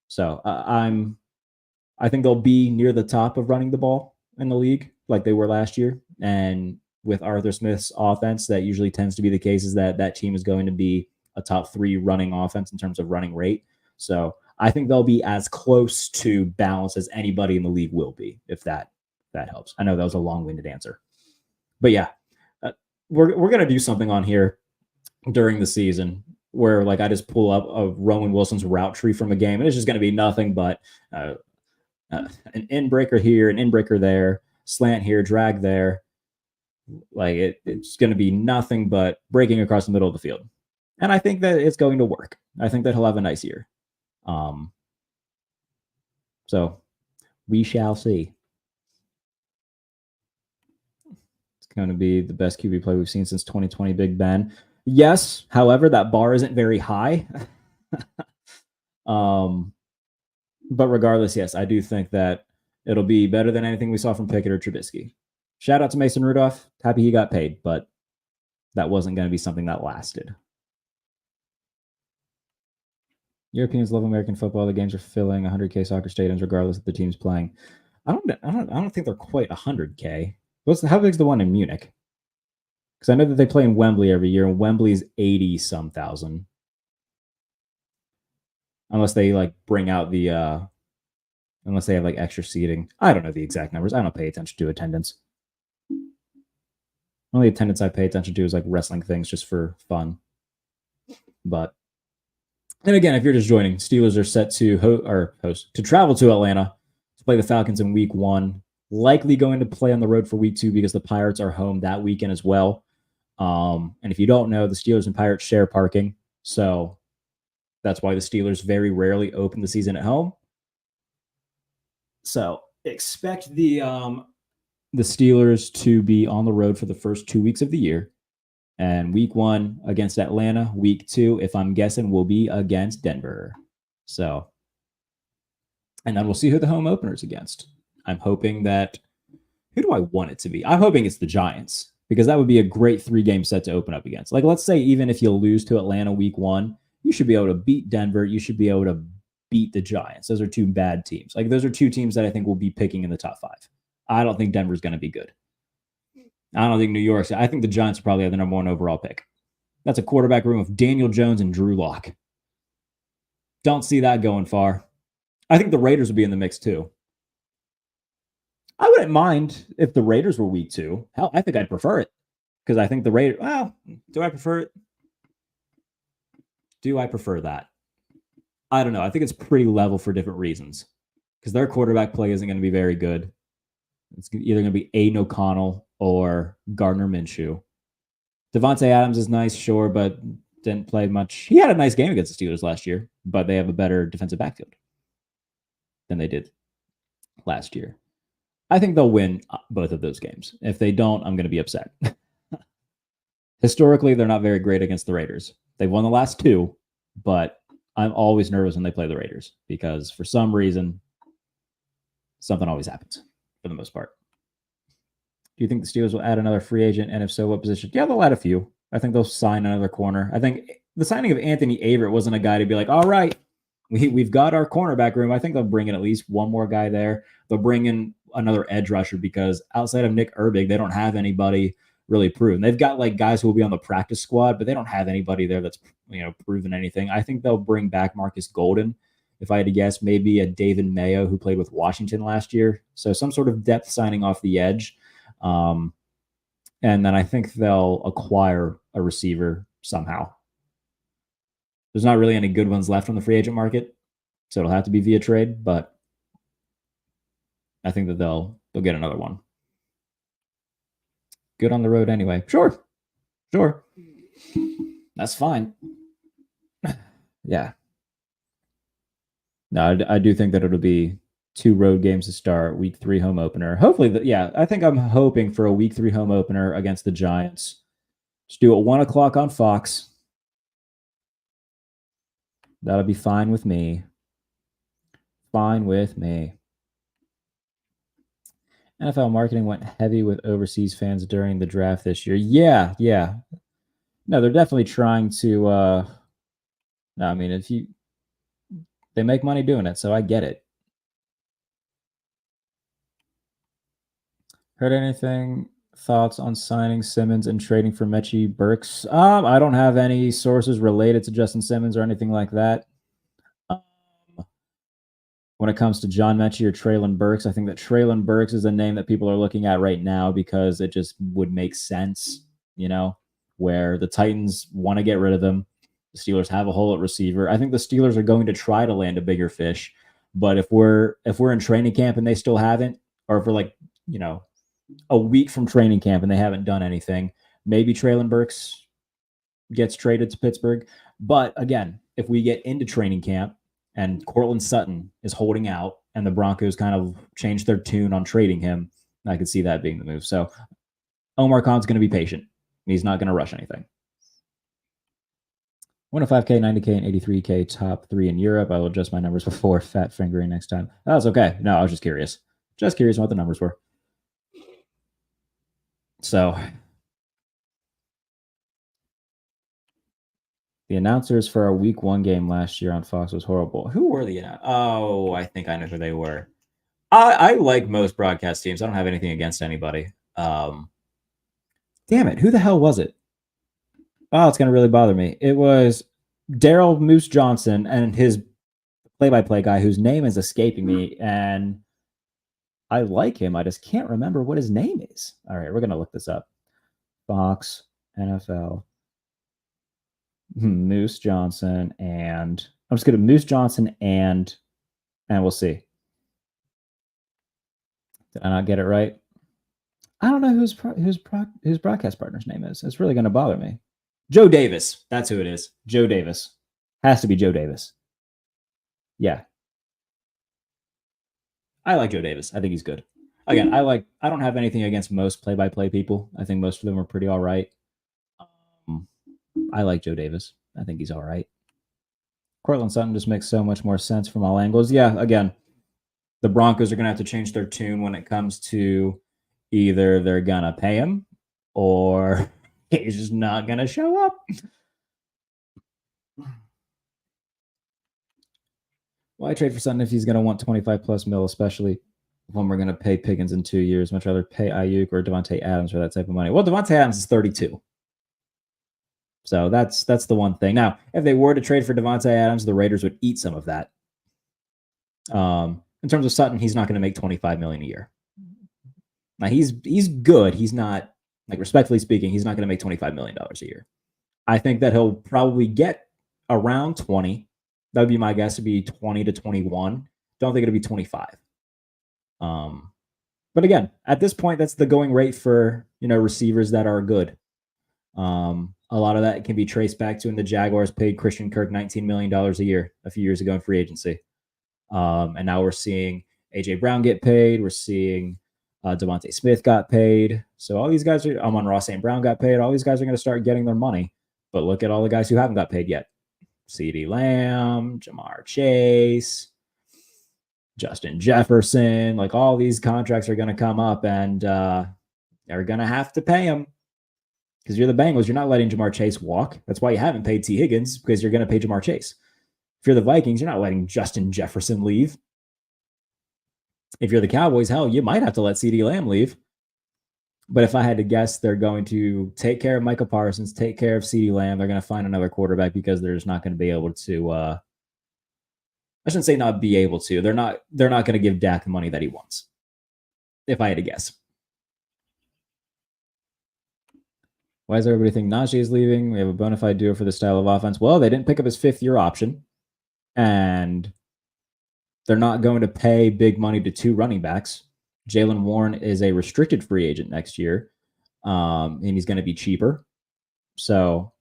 So I think they'll be near the top of running the ball in the league like they were last year. And with Arthur Smith's offense, that usually tends to be the case, is that team is going to be a top 3 running offense in terms of running rate. So I think they'll be as close to balance as anybody in the league will be, if that helps. I know that was a long-winded answer. But yeah, we're going to do something on here during the season where like I just pull up a Roman Wilson's route tree from a game, and it's just going to be nothing but an in breaker here, an in breaker there, slant here, drag there. Like it's going to be nothing but breaking across the middle of the field. And I think that it's going to work. I think that he'll have a nice year. So we shall see. going to be the best QB play we've seen since 2020 Big Ben. Yes, however, that bar isn't very high. But regardless, yes, I do think that it'll be better than anything we saw from Pickett or Trubisky. Shout out to Mason Rudolph. Happy he got paid, but that wasn't going to be something that lasted. Europeans love American football. The games are filling 100K soccer stadiums, regardless of the teams playing. I don't think they're quite 100K. How big is the one in Munich? Because I know that they play in Wembley every year, and Wembley's 80-some thousand. Unless they like bring out the unless they have like extra seating. I don't know the exact numbers. I don't pay attention to attendance. Only attendance I pay attention to is like wrestling things just for fun. But and again, if you're just joining, Steelers are set to to travel to Atlanta to play the Falcons in week 1. Likely going to play on the road for week 2 because the Pirates are home that weekend as well. And if you don't know, the Steelers and Pirates share parking. So that's why the Steelers very rarely open the season at home. So expect the Steelers to be on the road for the first 2 weeks of the year. And week 1 against Atlanta, week 2, if I'm guessing, will be against Denver. So, and then we'll see who the home opener is against. I'm hoping that, who do I want it to be? I'm hoping it's the Giants, because that would be a great 3-game set to open up against. Like, let's say even if you lose to Atlanta week 1, you should be able to beat Denver. You should be able to beat the Giants. Those are 2 bad teams. Like, those are 2 teams that I think will be picking in the top 5. I don't think Denver's going to be good. I don't think New York's. I think the Giants probably have the number 1 overall pick. That's a quarterback room of Daniel Jones and Drew Lock. Don't see that going far. I think the Raiders would be in the mix too. I wouldn't mind if the Raiders were week 2. Hell, I think I'd prefer it. Because I think the Raiders, well, do I prefer it? Do I prefer that? I don't know. I think it's pretty level for different reasons. Because their quarterback play isn't going to be very good. It's either going to be Aiden O'Connell or Gardner Minshew. Devontae Adams is nice, sure, but didn't play much. He had a nice game against the Steelers last year, but they have a better defensive backfield than they did last year. I think they'll win both of those games. If they don't, I'm going to be upset. Historically, they're not very great against the Raiders. They've won the last 2, but I'm always nervous when they play the Raiders because for some reason, something always happens for the most part. Do you think the Steelers will add another free agent? And if so, what position? Yeah, they'll add a few. I think they'll sign another corner. I think the signing of Anthony Averett wasn't a guy to be like, all right, we've got our cornerback room. I think they'll bring in at least one more guy there. They'll bring in another edge rusher because outside of Nick Herbig, they don't have anybody really proven. They've got like guys who will be on the practice squad, but they don't have anybody there that's proven anything. I think they'll bring back Marcus Golden. If I had to guess, maybe a David Mayo who played with Washington last year. So some sort of depth signing off the edge. And then I think they'll acquire a receiver somehow. There's not really any good ones left on the free agent market, so it'll have to be via trade, but I think that they'll get another one. Good on the road anyway. Sure. That's fine. Yeah. No, I do think that it'll be 2 road games to start, week 3 home opener. Hopefully, I think I'm hoping for a week 3 home opener against the Giants. Just do it 1 o'clock on Fox. That'll be fine with me. Fine with me. NFL marketing went heavy with overseas fans during the draft this year. Yeah. No, they're definitely trying to. No, I mean, they make money doing it, so I get it. Heard anything? Thoughts on signing Simmons and trading for Mechie Burks? I don't have any sources related to Justin Simmons or anything like that. When it comes to John Mechie or Treylon Burks, I think that Treylon Burks is a name that people are looking at right now because it just would make sense, where the Titans want to get rid of them. The Steelers have a hole at receiver. I think the Steelers are going to try to land a bigger fish, but if we're in training camp and they still haven't, or if we're like, a week from training camp and they haven't done anything, maybe Treylon Burks gets traded to Pittsburgh. But again, if we get into training camp and Cortland Sutton is holding out and the Broncos kind of change their tune on trading him, I could see that being the move. So Omar Khan's going to be patient. He's not going to rush anything. 105K, 90K, and 83K top 3 in Europe. I will adjust my numbers before fat fingering next time. That's okay. No, I was just curious. Just curious what the numbers were. So the announcers for our week 1 game last year on Fox was horrible. Who were the announcers? Oh, I think I know who they were. I like most broadcast teams. I don't have anything against anybody. Damn it. Who the hell was it? Oh, it's going to really bother me. It was Daryl Moose Johnson and his play-by-play guy whose name is escaping me. And I like him. I just can't remember what his name is. All right, we're going to look this up. Fox, NFL, Moose Johnson, and I'm just going to Moose Johnson and we'll see. Did I not get it right? I don't know whose broadcast partner's name is. It's really going to bother me. Joe Davis. That's who it is. Joe Davis. Has to be Joe Davis. Yeah. I like Joe Davis. I think he's good. Again, I don't have anything against most play-by-play people. I think most of them are pretty all right. I like Joe Davis. I think he's all right. Cortland Sutton just makes so much more sense from all angles. Yeah, again, the Broncos are going to have to change their tune when it comes to either they're going to pay him or he's just not going to show up. Why trade for Sutton if he's going to want 25 plus mil, especially when we're going to pay Pickens in 2 years? Much rather pay Ayuk or Devontae Adams for that type of money. Well, Devontae Adams is 32. So that's the one thing. Now, if they were to trade for Devontae Adams, the Raiders would eat some of that. In terms of Sutton, he's not going to make $25 million a year. Now he's good. He's not, like, respectfully speaking, he's not going to make $25 million a year. I think that he'll probably get around 20. That would be my guess, to be 20 to 21. Don't think it'll be 25. But again, at this point, that's the going rate for, receivers that are good. A lot of that can be traced back to when the Jaguars paid Christian Kirk $19 million a year a few years ago in free agency. And now we're seeing A.J. Brown get paid. We're seeing Devontae Smith got paid. So all these guys are, Amon-Ra St. Brown got paid. All these guys are going to start getting their money. But look at all the guys who haven't got paid yet. CeeDee Lamb, Jamar Chase, Justin Jefferson. Like, all these contracts are going to come up, and they're going to have to pay them. Because you're the Bengals, you're not letting Jamar Chase walk. That's why you haven't paid T. Higgins, because you're going to pay Jamar Chase. If you're the Vikings, you're not letting Justin Jefferson leave. If you're the Cowboys, hell, you might have to let CeeDee Lamb leave. But if I had to guess, they're going to take care of Micah Parsons, take care of CeeDee Lamb. They're going to find another quarterback because they're just not going to be able to. I shouldn't say not be able to. They're not going to give Dak the money that he wants. If I had to guess. Why does everybody think Najee is leaving? We have a bona fide duo for the style of offense. Well, they didn't pick up his 5th-year option, and they're not going to pay big money to 2 running backs. Jaylen Warren is a restricted free agent next year, and he's going to be cheaper. So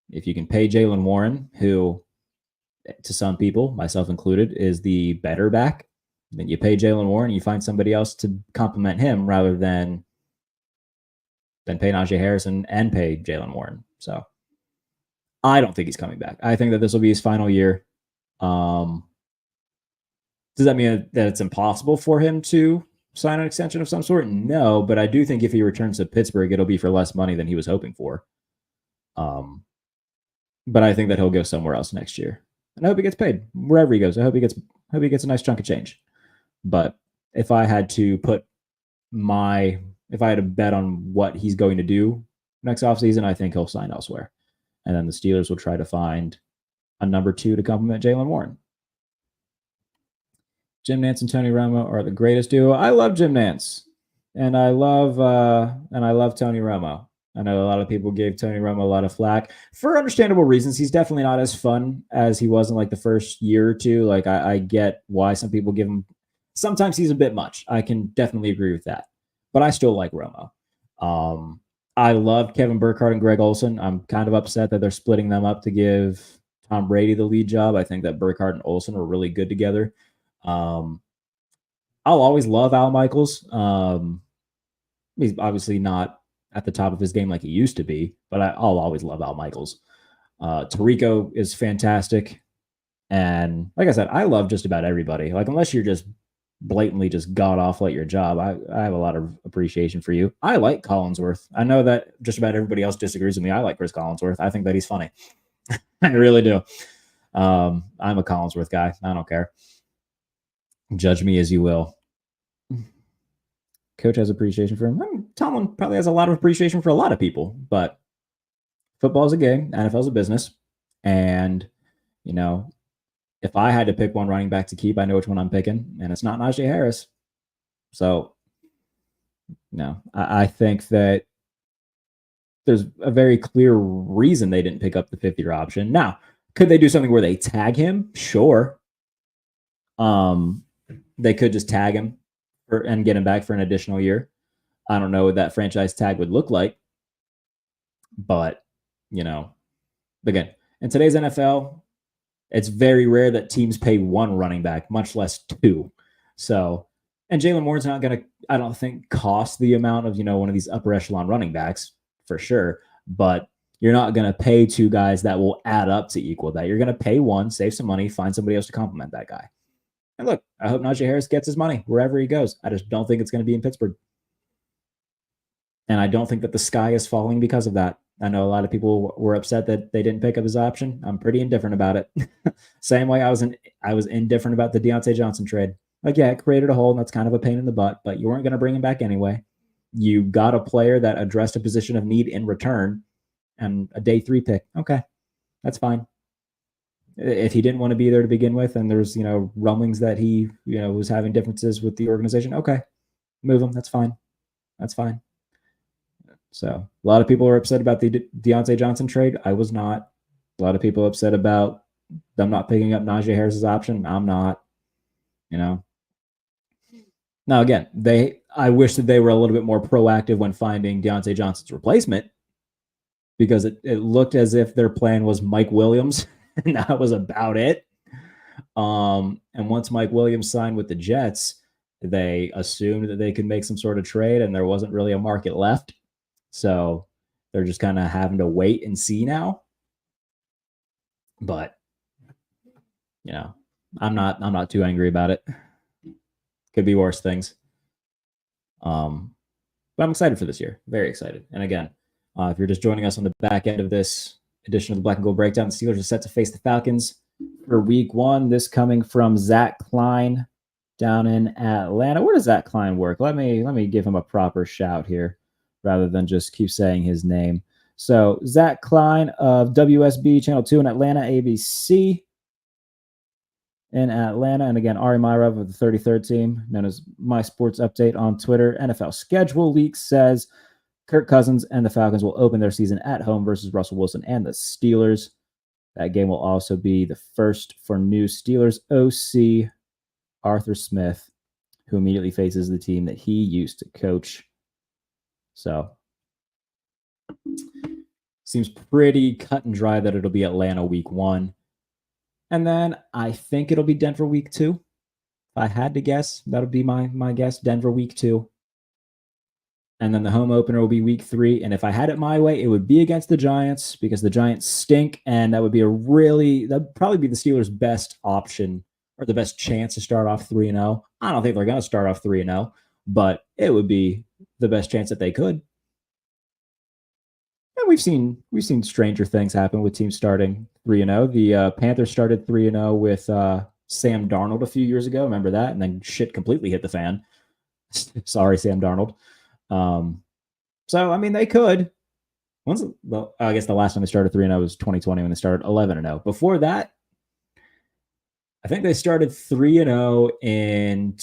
if you can pay Jaylen Warren, who to some people, myself included, is the better back, then you pay Jaylen Warren, you find somebody else to complement him rather than pay Najee Harris and pay Jaylen Warren. So I don't think he's coming back. I think that this will be his final year. Does that mean that it's impossible for him to sign an extension of some sort? No, but I do think if he returns to Pittsburgh, it'll be for less money than he was hoping for. But I think that he'll go somewhere else next year. And I hope he gets paid wherever he goes. I hope he gets a nice chunk of change. But if I had to bet on what he's going to do next offseason, I think he'll sign elsewhere. And then the Steelers will try to find a number 2 to complement Jaylen Warren. Jim Nantz and Tony Romo are the greatest duo. I love Jim Nantz, and I love Tony Romo. I know a lot of people gave Tony Romo a lot of flack for understandable reasons. He's definitely not as fun as he was in like the first year or two. Like, I get why some people give him. Sometimes he's a bit much. I can definitely agree with that, but I still like Romo. I love Kevin Burkhardt and Greg Olsen. I'm kind of upset that they're splitting them up to give Tom Brady the lead job. I think that Burkhardt and Olsen were really good together. I'll always love Al Michaels. He's obviously not at the top of his game like he used to be, but I'll always love Al Michaels. Tirico is fantastic. And like I said, I love just about everybody. Like, unless you're just blatantly just god awful at your job, I have a lot of appreciation for you. I like Collinsworth. I know that just about everybody else disagrees with me. I like Chris Collinsworth. I think that he's funny. I really do. I'm a Collinsworth guy. I don't care. Judge me as you will. Coach has appreciation for him. Tomlin probably has a lot of appreciation for a lot of people, but football is a game, NFL is a business. And, you know, if I had to pick one running back to keep, I know which one I'm picking, and it's not Najee Harris. So, no, I think that there's a very clear reason they didn't pick up the 5th-year option. Now, could they do something where they tag him? Sure. They could just tag him and get him back for an additional year. I don't know what that franchise tag would look like. But, you know, again, in today's NFL, it's very rare that teams pay one running back, much less two. So, and Jalen Moore's not going to, I don't think, cost the amount of, one of these upper echelon running backs for sure. But you're not going to pay two guys that will add up to equal that. You're going to pay one, save some money, find somebody else to complement that guy. And look, I hope Najee Harris gets his money wherever he goes. I just don't think it's going to be in Pittsburgh. And I don't think that the sky is falling because of that. I know a lot of people were upset that they didn't pick up his option. I'm pretty indifferent about it. Same way I was indifferent about the Deontay Johnson trade. Like, yeah, it created a hole, and that's kind of a pain in the butt, but you weren't going to bring him back anyway. You got a player that addressed a position of need in return and a day 3 pick. Okay, that's fine. If he didn't want to be there to begin with, and there's, rumblings that he, was having differences with the organization, okay, move him. That's fine. That's fine. So a lot of people are upset about the Deontay Johnson trade. I was not. A lot of people upset about them not picking up Najee Harris's option. I'm not. Now again, I wish that they were a little bit more proactive when finding Deontay Johnson's replacement, because it looked as if their plan was Mike Williams, and that was about it. And once Mike Williams signed with the Jets, they assumed that they could make some sort of trade, and there wasn't really a market left. So they're just kind of having to wait and see now. But, I'm not too angry about it. Could be worse things. But I'm excited for this year. Very excited. And again, if you're just joining us on the back end of this edition of the Black and Gold Breakdown, the Steelers are set to face the Falcons for week 1. This coming from Zach Klein down in Atlanta. Where does Zach Klein work? Let me give him a proper shout here, rather than just keep saying his name. So Zach Klein of WSB Channel 2 in Atlanta, ABC in Atlanta. And again, Ari Myrov of the 33rd team, known as My Sports Update on Twitter. NFL schedule leak says Kirk Cousins and the Falcons will open their season at home versus Russell Wilson and the Steelers. That game will also be the first for new Steelers OC Arthur Smith, who immediately faces the team that he used to coach. So, seems pretty cut and dry that it'll be Atlanta week 1. And then I think it'll be Denver week 2. If I had to guess, that'll be my guess, Denver week 2. And then the home opener will be week 3. And if I had it my way, it would be against the Giants, because the Giants stink. And that would that'd probably be the Steelers' best option, or the best chance to start off 3-0. I don't think they're going to start off 3-0, but it would be the best chance that they could. And we've seen stranger things happen with teams starting 3-0. The Panthers started 3-0 with Sam Darnold a few years ago. Remember that? And then shit completely hit the fan. Sorry, Sam Darnold. So, I mean, they could. I guess the last time they started 3-0 was 2020, when they started 11-0. Before that, I think they started 3-0 in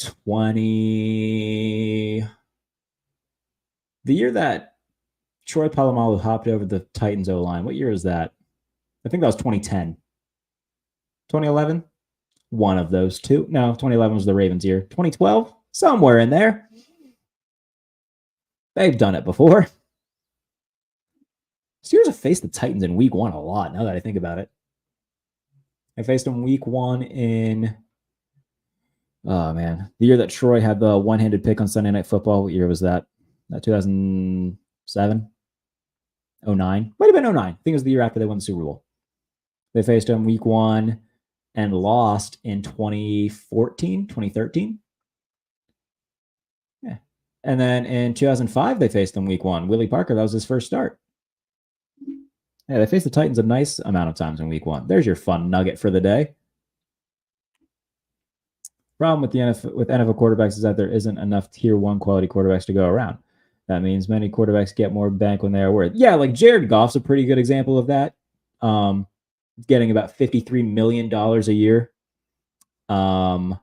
the year that Troy Polamalu hopped over the Titans O-line. What year is that? I think that was 2010. 2011? One of those two. No, 2011 was the Ravens year. 2012? Somewhere in there. They've done it before. Steelers have faced the Titans in week 1 a lot, now that I think about it. I faced them week 1 in, the year that Troy had the one-handed pick on Sunday Night Football. What year was that? 2000. 7, 09. Might have been 09. I think it was the year after they won the Super Bowl. They faced him week 1 and lost in 2014, 2013. Yeah. And then in 2005, they faced them week 1. Willie Parker, that was his first start. Yeah, they faced the Titans a nice amount of times in week 1. There's your fun nugget for the day. Problem with NFL quarterbacks is that there isn't enough tier 1 quality quarterbacks to go around. That means many quarterbacks get more bank when they are worth. Yeah, like Jared Goff's a pretty good example of that. Getting about $53 million a year. I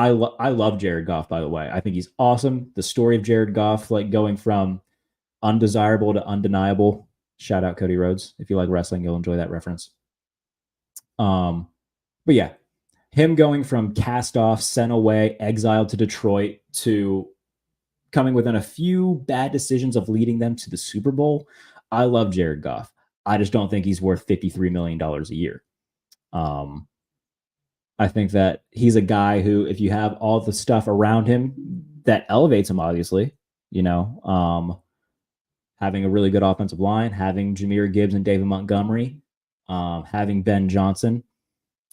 love Jared Goff, by the way. I think he's awesome. The story of Jared Goff, like going from undesirable to undeniable. Shout out Cody Rhodes. If you like wrestling, you'll enjoy that reference. But yeah, him going from cast off, sent away, exiled to Detroit to coming within a few bad decisions of leading them to the Super Bowl. I love Jared Goff. I just don't think he's worth $53 million a year. I think that he's a guy who, if you have all the stuff around him that elevates him, obviously, having a really good offensive line, having Jahmyr Gibbs and David Montgomery, having Ben Johnson,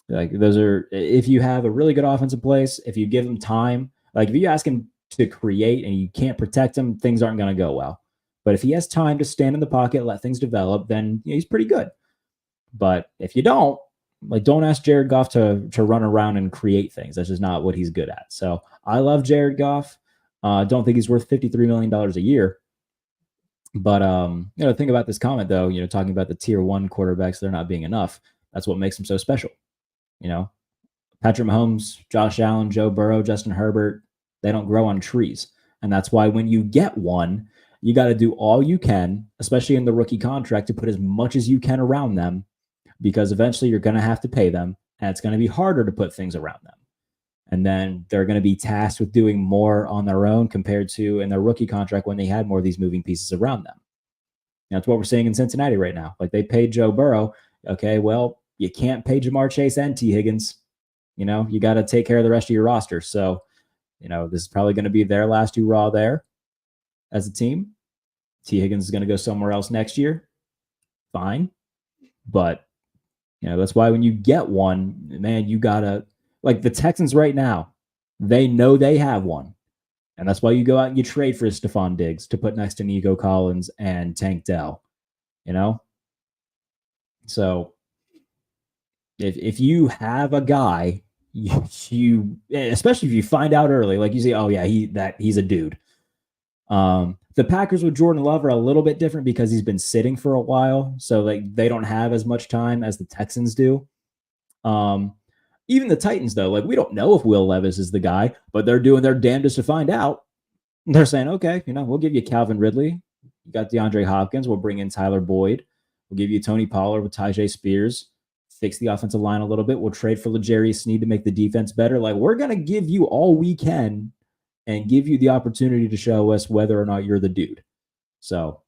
like those are, if you have a really good offensive place, if you give him time, like if you ask him to create and you can't protect him, things aren't going to go well. But if he has time to stand in the pocket, let things develop, then he's pretty good. But if you don't, don't ask Jared Goff to run around and create things. That's just not what he's good at. So I love Jared Goff. Don't think he's worth $53 million a year. But think about this comment though. Talking about the tier 1 quarterbacks, they're not being enough. That's what makes them so special. Patrick Mahomes, Josh Allen, Joe Burrow, Justin Herbert, they don't grow on trees. And that's why when you get one, you got to do all you can, especially in the rookie contract, to put as much as you can around them, because eventually you're going to have to pay them, and it's going to be harder to put things around them. And then they're going to be tasked with doing more on their own compared to in their rookie contract when they had more of these moving pieces around them. And that's what we're seeing in Cincinnati right now. Like they paid Joe Burrow. Okay, well, you can't pay Jamar Chase and T. Higgins. You got to take care of the rest of your roster. So, this is probably going to be their last hurrah there as a team. T. Higgins is going to go somewhere else next year. Fine. But, that's why when you get one, man, you got to, like the Texans right now, they know they have one. And that's why you go out and you trade for Stephon Diggs to put next to Nico Collins and Tank Dell, So if you have a guy, you especially if you find out early, like you say, oh yeah, he's a dude. The Packers with Jordan Love are a little bit different because he's been sitting for a while, so like they don't have as much time as the Texans do. Even the Titans, though, like we don't know if Will Levis is the guy, but they're doing their damnedest to find out. They're saying, okay, we'll give you Calvin Ridley. You got DeAndre Hopkins. We'll bring in Tyler Boyd. We'll give you Tony Pollard with Tyjae Spears. Fix the offensive line a little bit. We'll trade for L'Jarius Sneed to make the defense better. Like we're going to give you all we can and give you the opportunity to show us whether or not you're the dude. So,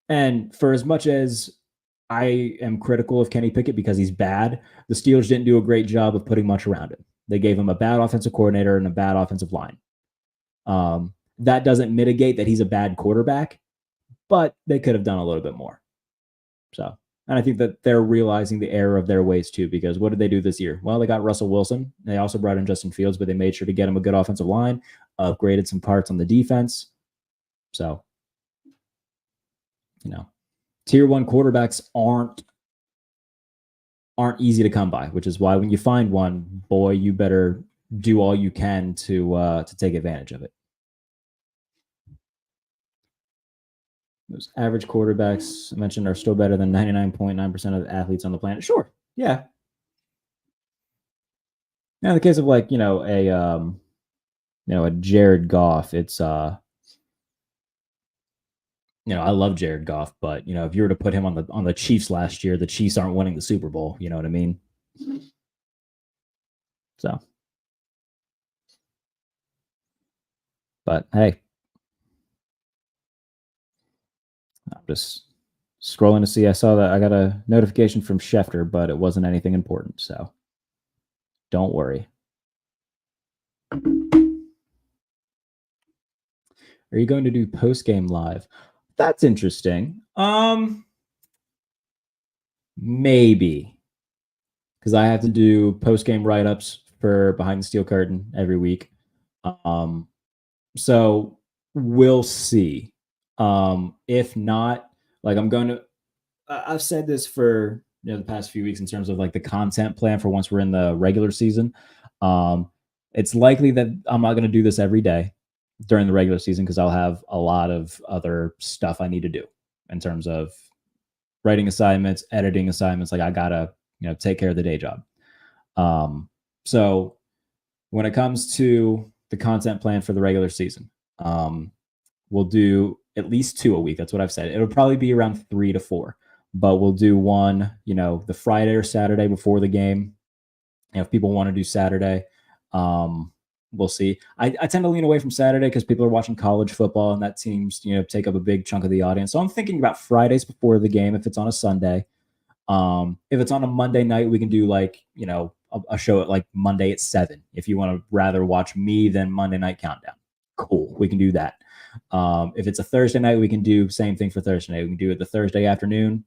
and for as much as I am critical of Kenny Pickett because he's bad, the Steelers didn't do a great job of putting much around him. They gave him a bad offensive coordinator and a bad offensive line. That doesn't mitigate that he's a bad quarterback, but they could have done a little bit more. So, and I think that they're realizing the error of their ways too, because what did they do this year? Well, they got Russell Wilson. They also brought in Justin Fields, but they made sure to get him a good offensive line, upgraded some parts on the defense. So, tier 1 quarterbacks aren't easy to come by, which is why when you find one, boy, you better do all you can to take advantage of it. Those average quarterbacks I mentioned are still better than 99.9% of the athletes on the planet. Sure. Yeah. Now, in the case of like, a Jared Goff, it's, I love Jared Goff, but, if you were to put him on the Chiefs last year, the Chiefs aren't winning the Super Bowl. You know what I mean? So, but hey, I'm just scrolling to see. I saw that I got a notification from Schefter, but it wasn't anything important. So don't worry. Are Are you going to do post-game live? That's interesting. Maybe, because I have to do post-game write-ups for Behind the Steel Curtain every week. So we'll see. If not, like I've said this for the past few weeks in terms of like the content plan for once we're in the regular season. It's likely that I'm not going to do this every day during the regular season because I'll have a lot of other stuff I need to do in terms of writing assignments, editing assignments. Like I gotta, take care of the day job. So when it comes to the content plan for the regular season, we'll do at least 2 a week. That's what I've said. It'll probably be around 3 to 4, but we'll do one, the Friday or Saturday before the game. If people want to do Saturday, we'll see. I tend to lean away from Saturday because people are watching college football and that seems, take up a big chunk of the audience. So I'm thinking about Fridays before the game if it's on a Sunday. If it's on a Monday night, we can do like, a show at like Monday at 7. If you want to rather watch me than Monday Night Countdown, cool, we can do that. If it's a Thursday night, we can do same thing for Thursday night. We can do it the Thursday afternoon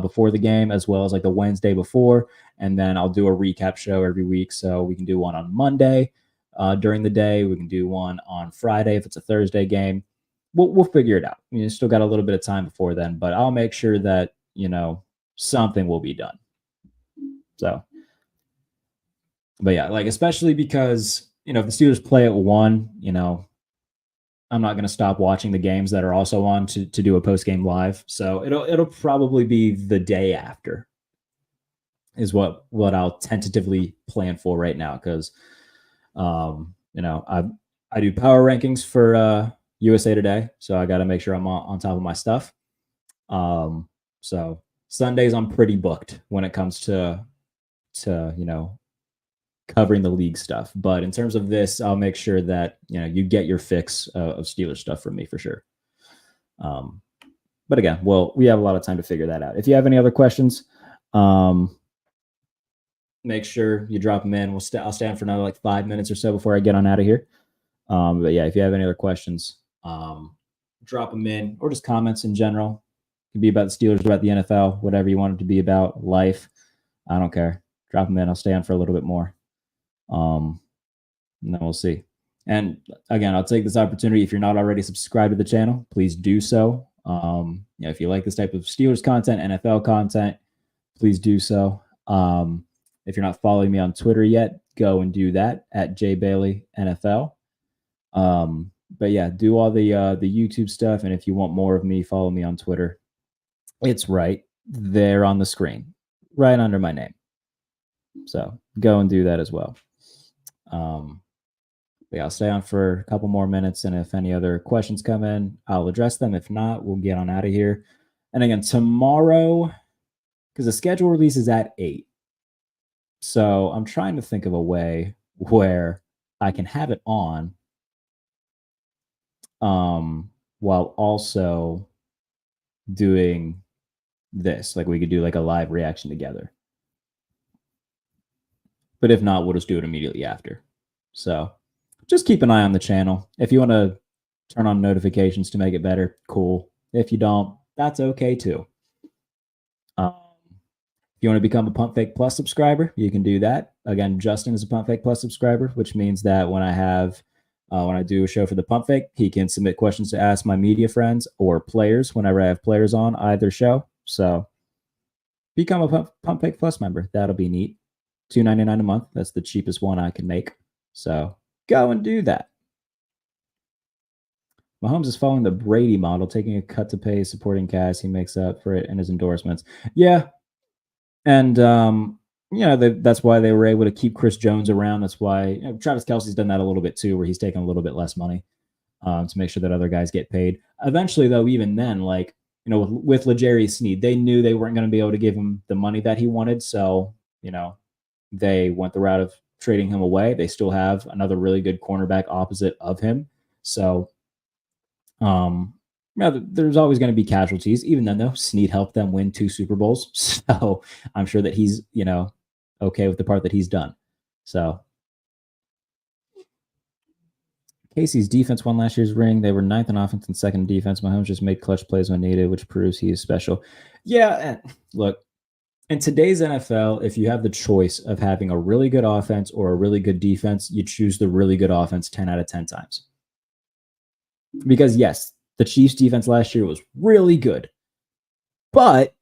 before the game, as well as like the Wednesday before. And then I'll do a recap show every week. So we can do one on Monday during the day. We can do one on Friday if it's a Thursday game. We'll figure it out. Still got a little bit of time before then, but I'll make sure that, something will be done. So, but yeah, like, especially because, if the Steelers play at 1, I'm not going to stop watching the games that are also on to do a post-game live. So it'll probably be the day after is what I'll tentatively plan for right now. Cause, I do power rankings for USA Today. So I got to make sure I'm on top of my stuff. So Sundays I'm pretty booked when it comes to covering the league stuff. But in terms of this, I'll make sure that, you get your fix of Steelers stuff from me for sure. But again, we have a lot of time to figure that out. If you have any other questions, make sure you drop them in. I'll stay on for another like 5 minutes or so before I get on out of here. But yeah, if you have any other questions, drop them in, or just comments in general. It can be about the Steelers, about the NFL, whatever you want it to be about, life. I don't care. Drop them in. I'll stay on for a little bit more. And then we'll see. And again, I'll take this opportunity. If you're not already subscribed to the channel, please do so. If you like this type of Steelers content, NFL content, please do so. If you're not following me on Twitter yet, go and do that at jbaileyNFL. But yeah, do all the YouTube stuff. And if you want more of me, follow me on Twitter. It's right there on the screen, right under my name. So go and do that as well. But yeah, I'll stay on for a couple more minutes. And if any other questions come in, I'll address them. If not, we'll get on out of here. And again, tomorrow, because the schedule release is at 8. So I'm trying to think of a way where I can have it on while also doing this. Like we could do like a live reaction together. But if not, we'll just do it immediately after. So just keep an eye on the channel. If you want to turn on notifications to make it better, cool. If you don't, that's okay too. If you want to become a Pump Fake Plus subscriber, you can do that. Again, Justin is a Pump Fake Plus subscriber, which means that when I do a show for the Pump Fake, he can submit questions to ask my media friends or players whenever I have players on either show. So become a Pump Fake Plus member. That'll be neat. $2.99 a month. That's the cheapest one I can make. So go and do that. Mahomes is following the Brady model, taking a cut to pay supporting cast. He makes up for it in his endorsements. Yeah. And, that's why they were able to keep Chris Jones around. That's why Travis Kelce's done that a little bit too, where he's taking a little bit less money to make sure that other guys get paid. Eventually, though, even then, with L'Jarius Sneed, they knew they weren't going to be able to give him the money that he wanted. So, they went the route of trading him away. They still have another really good cornerback opposite of him. So, there's always going to be casualties, even though Sneed helped them win 2 Super Bowls. So I'm sure that he's, okay with the part that he's done. So Casey's defense won last year's ring. They were 9th in offense and 2nd in defense. Mahomes just made clutch plays when needed, which proves he is special. Yeah, and look, in today's NFL, if you have the choice of having a really good offense or a really good defense, you choose the really good offense 10 out of 10 times. Because yes, the Chiefs defense last year was really good, but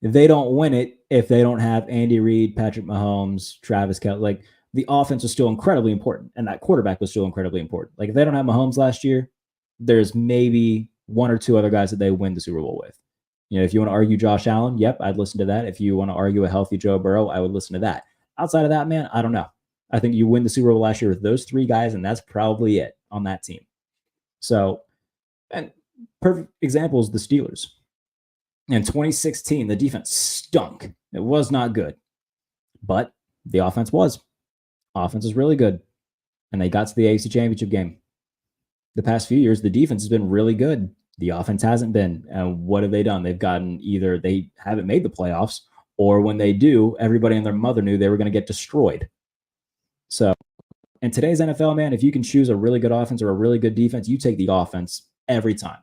they don't win it if they don't have Andy Reid, Patrick Mahomes, Travis Kelce. Like, the offense was still incredibly important, and that quarterback was still incredibly important. Like, if they don't have Mahomes last year, there's maybe one or two other guys that they win the Super Bowl with. You know, if you want to argue Josh Allen, yep, I'd listen to that. If you want to argue a healthy Joe Burrow, I would listen to that. Outside of that, man, I don't know. I think you win the Super Bowl last year with those three guys, and that's probably it on that team. So, and perfect example is the Steelers. In 2016, the defense stunk. It was not good. But the offense was. Offense is really good. And they got to the AFC Championship game. The past few years, the defense has been really good. The offense hasn't been. And what have they done? They've gotten either they haven't made the playoffs, or when they do, everybody and their mother knew they were going to get destroyed. So in today's NFL, man, if you can choose a really good offense or a really good defense, you take the offense every time.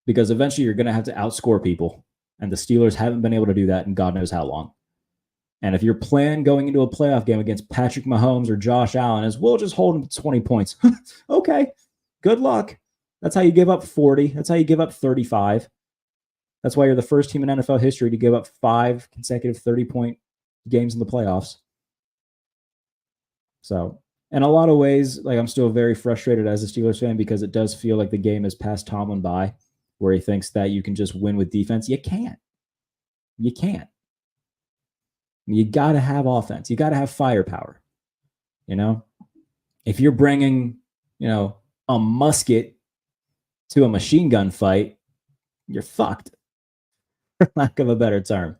Because eventually you're going to have to outscore people. And the Steelers haven't been able to do that in God knows how long. And if your plan going into a playoff game against Patrick Mahomes or Josh Allen is, we'll just hold them to 20 points. Okay, good luck. That's how you give up 40. That's how you give up 35. That's why you're the first team in NFL history to give up 5 consecutive 30-point games in the playoffs. So, in a lot of ways, like, I'm still very frustrated as a Steelers fan because it does feel like the game has passed Tomlin by, where he thinks that you can just win with defense. You can't. You can't. You got to have offense. You got to have firepower. You know, if you're bringing, a musket to a machine gun fight, you're fucked, for lack of a better term.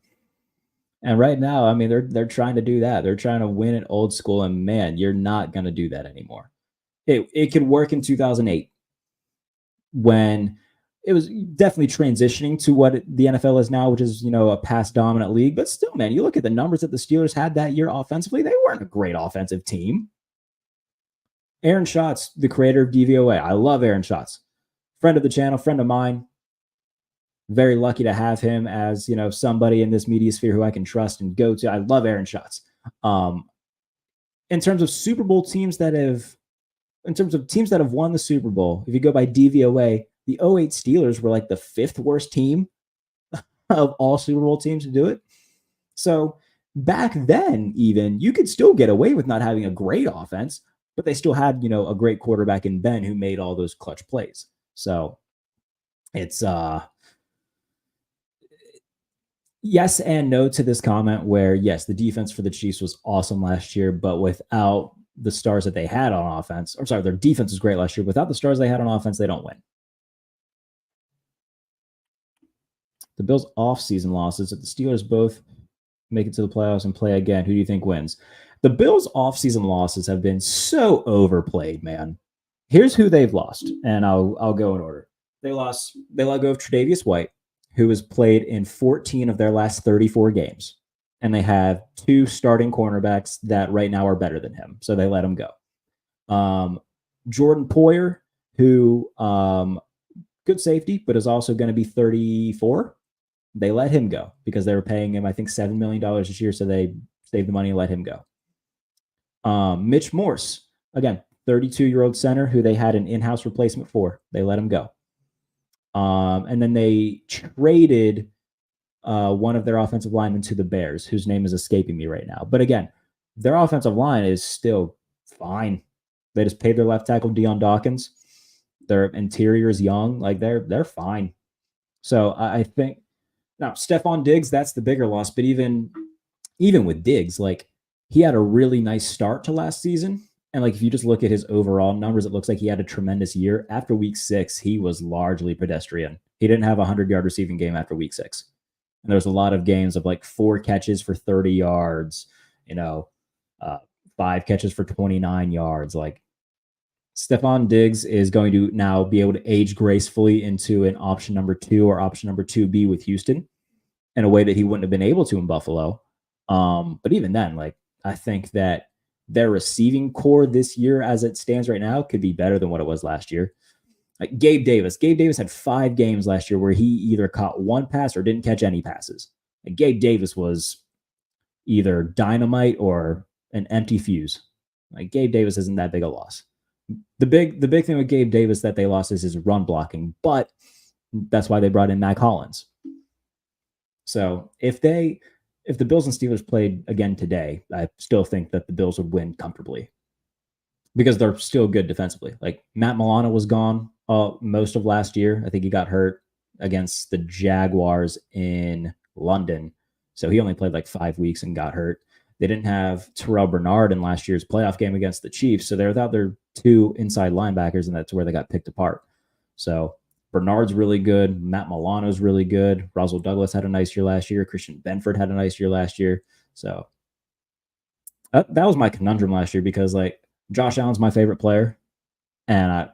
And right now, I mean, they're trying to do that. They're trying to win it old school, and man, you're not going to do that anymore. It could work in 2008 when it was definitely transitioning to what the NFL is now, which is, a pass dominant league. But still, man, you look at the numbers that the Steelers had that year offensively, they weren't a great offensive team. Aaron Schatz, the creator of DVOA. I love Aaron Schatz. Friend of the channel, friend of mine. Very lucky to have him as, somebody in this media sphere who I can trust and go to. I love Aaron Schatz. In terms of Super Bowl teams that have won the Super Bowl, if you go by DVOA, the 2008 Steelers were like the 5th worst team of all Super Bowl teams to do it. So back then, even, you could still get away with not having a great offense, but they still had, a great quarterback in Ben who made all those clutch plays. So it's yes and no to this comment where, yes, the defense for the Chiefs was awesome last year, but without the stars that they had on offense, their defense was great last year. Without the stars they had on offense, they don't win. The Bills' off-season losses, if the Steelers both make it to the playoffs and play again, who do you think wins? The Bills' off-season losses have been so overplayed, man. Here's who they've lost, and I'll go in order. They let go of Tre'Davious White, who has played in 14 of their last 34 games. And they have 2 starting cornerbacks that right now are better than him. So they let him go. Jordan Poyer, who good safety, but is also going to be 34. They let him go because they were paying him, I think, $7 million this year. So they saved the money and let him go. Mitch Morse, again, 32-year-old center who they had an in-house replacement for. They let him go. And then they traded one of their offensive linemen to the Bears, whose name is escaping me right now. But again, their offensive line is still fine. They just paid their left tackle, Deion Dawkins. Their interior is young. Like, they're fine. So I think now Stephon Diggs, that's the bigger loss. But even with Diggs, like, he had a really nice start to last season. And like, if you just look at his overall numbers, it looks like he had a tremendous year. After week 6, he was largely pedestrian. He didn't have a 100-yard receiving game after week 6. And there was a lot of games of like 4 catches for 30 yards, 5 catches for 29 yards. Like, Stephon Diggs is going to now be able to age gracefully into an option number 2 or option number 2B with Houston in a way that he wouldn't have been able to in Buffalo. But even then, like, I think that their receiving core this year, as it stands right now, could be better than what it was last year. Like Gabe Davis had 5 games last year where he either caught one pass or didn't catch any passes. Like Gabe Davis was either dynamite or an empty fuse. Like Gabe Davis isn't that big a loss. The big thing with Gabe Davis that they lost is his run blocking, but that's why they brought in Mac Hollins. So if the Bills and Steelers played again today, I still think that the Bills would win comfortably because they're still good defensively. Like Matt Milano was gone most of last year. I think he got hurt against the Jaguars in London. So he only played like 5 weeks and got hurt. They didn't have Terrell Bernard in last year's playoff game against the Chiefs. So they're without their 2 inside linebackers, and that's where they got picked apart. So Bernard's really good. Matt Milano's really good. Roswell Douglas had a nice year last year. Christian Benford had a nice year last year. So that was my conundrum last year because like Josh Allen's my favorite player. And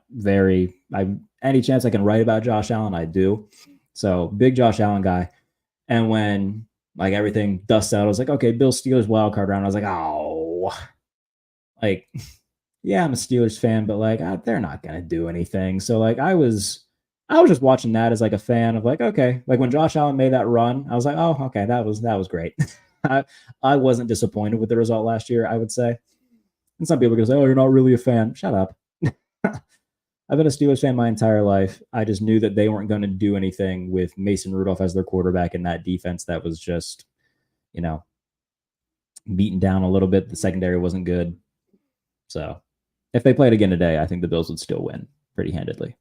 any chance I can write about Josh Allen, I do. So big Josh Allen guy. And when like everything dust out, I was like, okay, Bills Steelers wild card round. I was like, oh, like, yeah, I'm a Steelers fan, but like they're not gonna do anything. So like I was just watching that as like a fan of like, okay, like when Josh Allen made that run, I was like, oh, okay, that was great. I wasn't disappointed with the result last year, I would say. And some people are gonna say, oh, you're not really a fan. Shut up. I've been a Steelers fan my entire life. I just knew that they weren't going to do anything with Mason Rudolph as their quarterback in that defense that was just, beaten down a little bit. The secondary wasn't good. So if they played again today, I think the Bills would still win pretty handedly.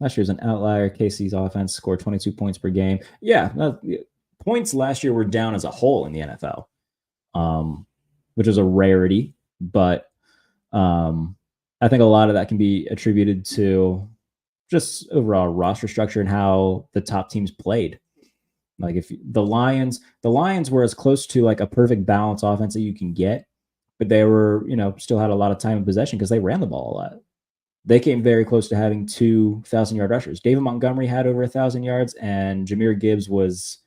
Last year's an outlier. KC's offense scored 22 points per game. Yeah, points last year were down as a whole in the NFL, which is a rarity, but I think a lot of that can be attributed to just overall roster structure and how the top teams played. Like if the Lions were as close to like a perfect balance offense that you can get, but they were, still had a lot of time in possession because they ran the ball a lot. They came very close to having 2 1,000-yard rushers. David Montgomery had over 1,000 yards, and Jahmyr Gibbs was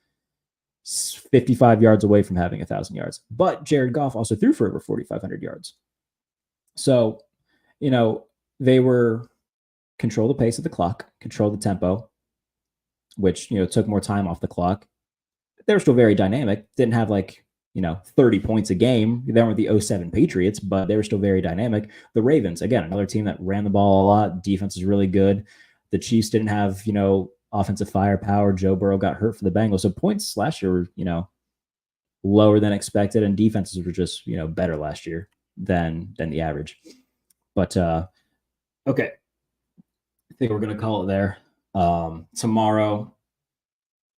55 yards away from having 1,000 yards. But Jared Goff also threw for over 4,500 yards. So, they were control the pace of the clock, control the tempo, which, took more time off the clock. They were still very dynamic. Didn't have 30 points a game. They weren't the 07 Patriots, but they were still very dynamic. The Ravens, again, another team that ran the ball a lot. Defense is really good. The Chiefs didn't have, offensive firepower. Joe Burrow got hurt for the Bengals. So points last year were, lower than expected, and defenses were just, better last year than the average. But okay, I think we're going to call it there. Tomorrow,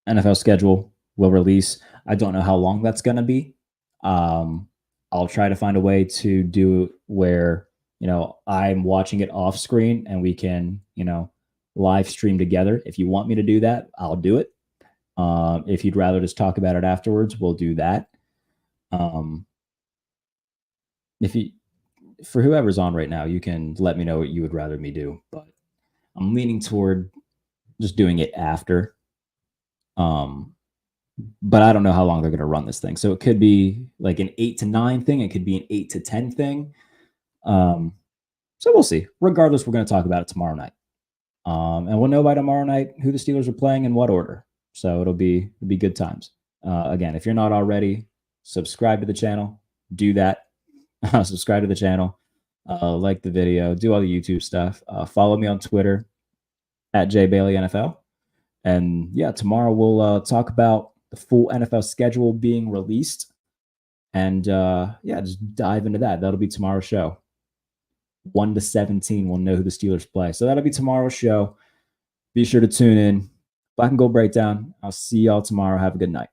NFL schedule will release. I don't know how long that's going to be. I'll try to find a way to do where, I'm watching it off screen and we can, live stream together. If you want me to do that, I'll do it. If you'd rather just talk about it afterwards, we'll do that. For whoever's on right now, you can let me know what you would rather me do, but I'm leaning toward just doing it after. But I don't know how long they're going to run this thing. So it could be like an 8 to 9 thing. It could be an 8 to 10 thing. So we'll see. Regardless, we're going to talk about it tomorrow night. And we'll know by tomorrow night who the Steelers are playing in what order. So it'll be good times. Again, if you're not already, subscribe to the channel. Do that. Subscribe to the channel. Like the video. Do all the YouTube stuff. Follow me on Twitter at JBaileyNFL. And yeah, tomorrow we'll talk about the full NFL schedule being released. And just dive into that. That'll be tomorrow's show. 1 to 17, we'll know who the Steelers play. So that'll be tomorrow's show. Be sure to tune in. Black and Gold Breakdown. I'll see y'all tomorrow. Have a good night.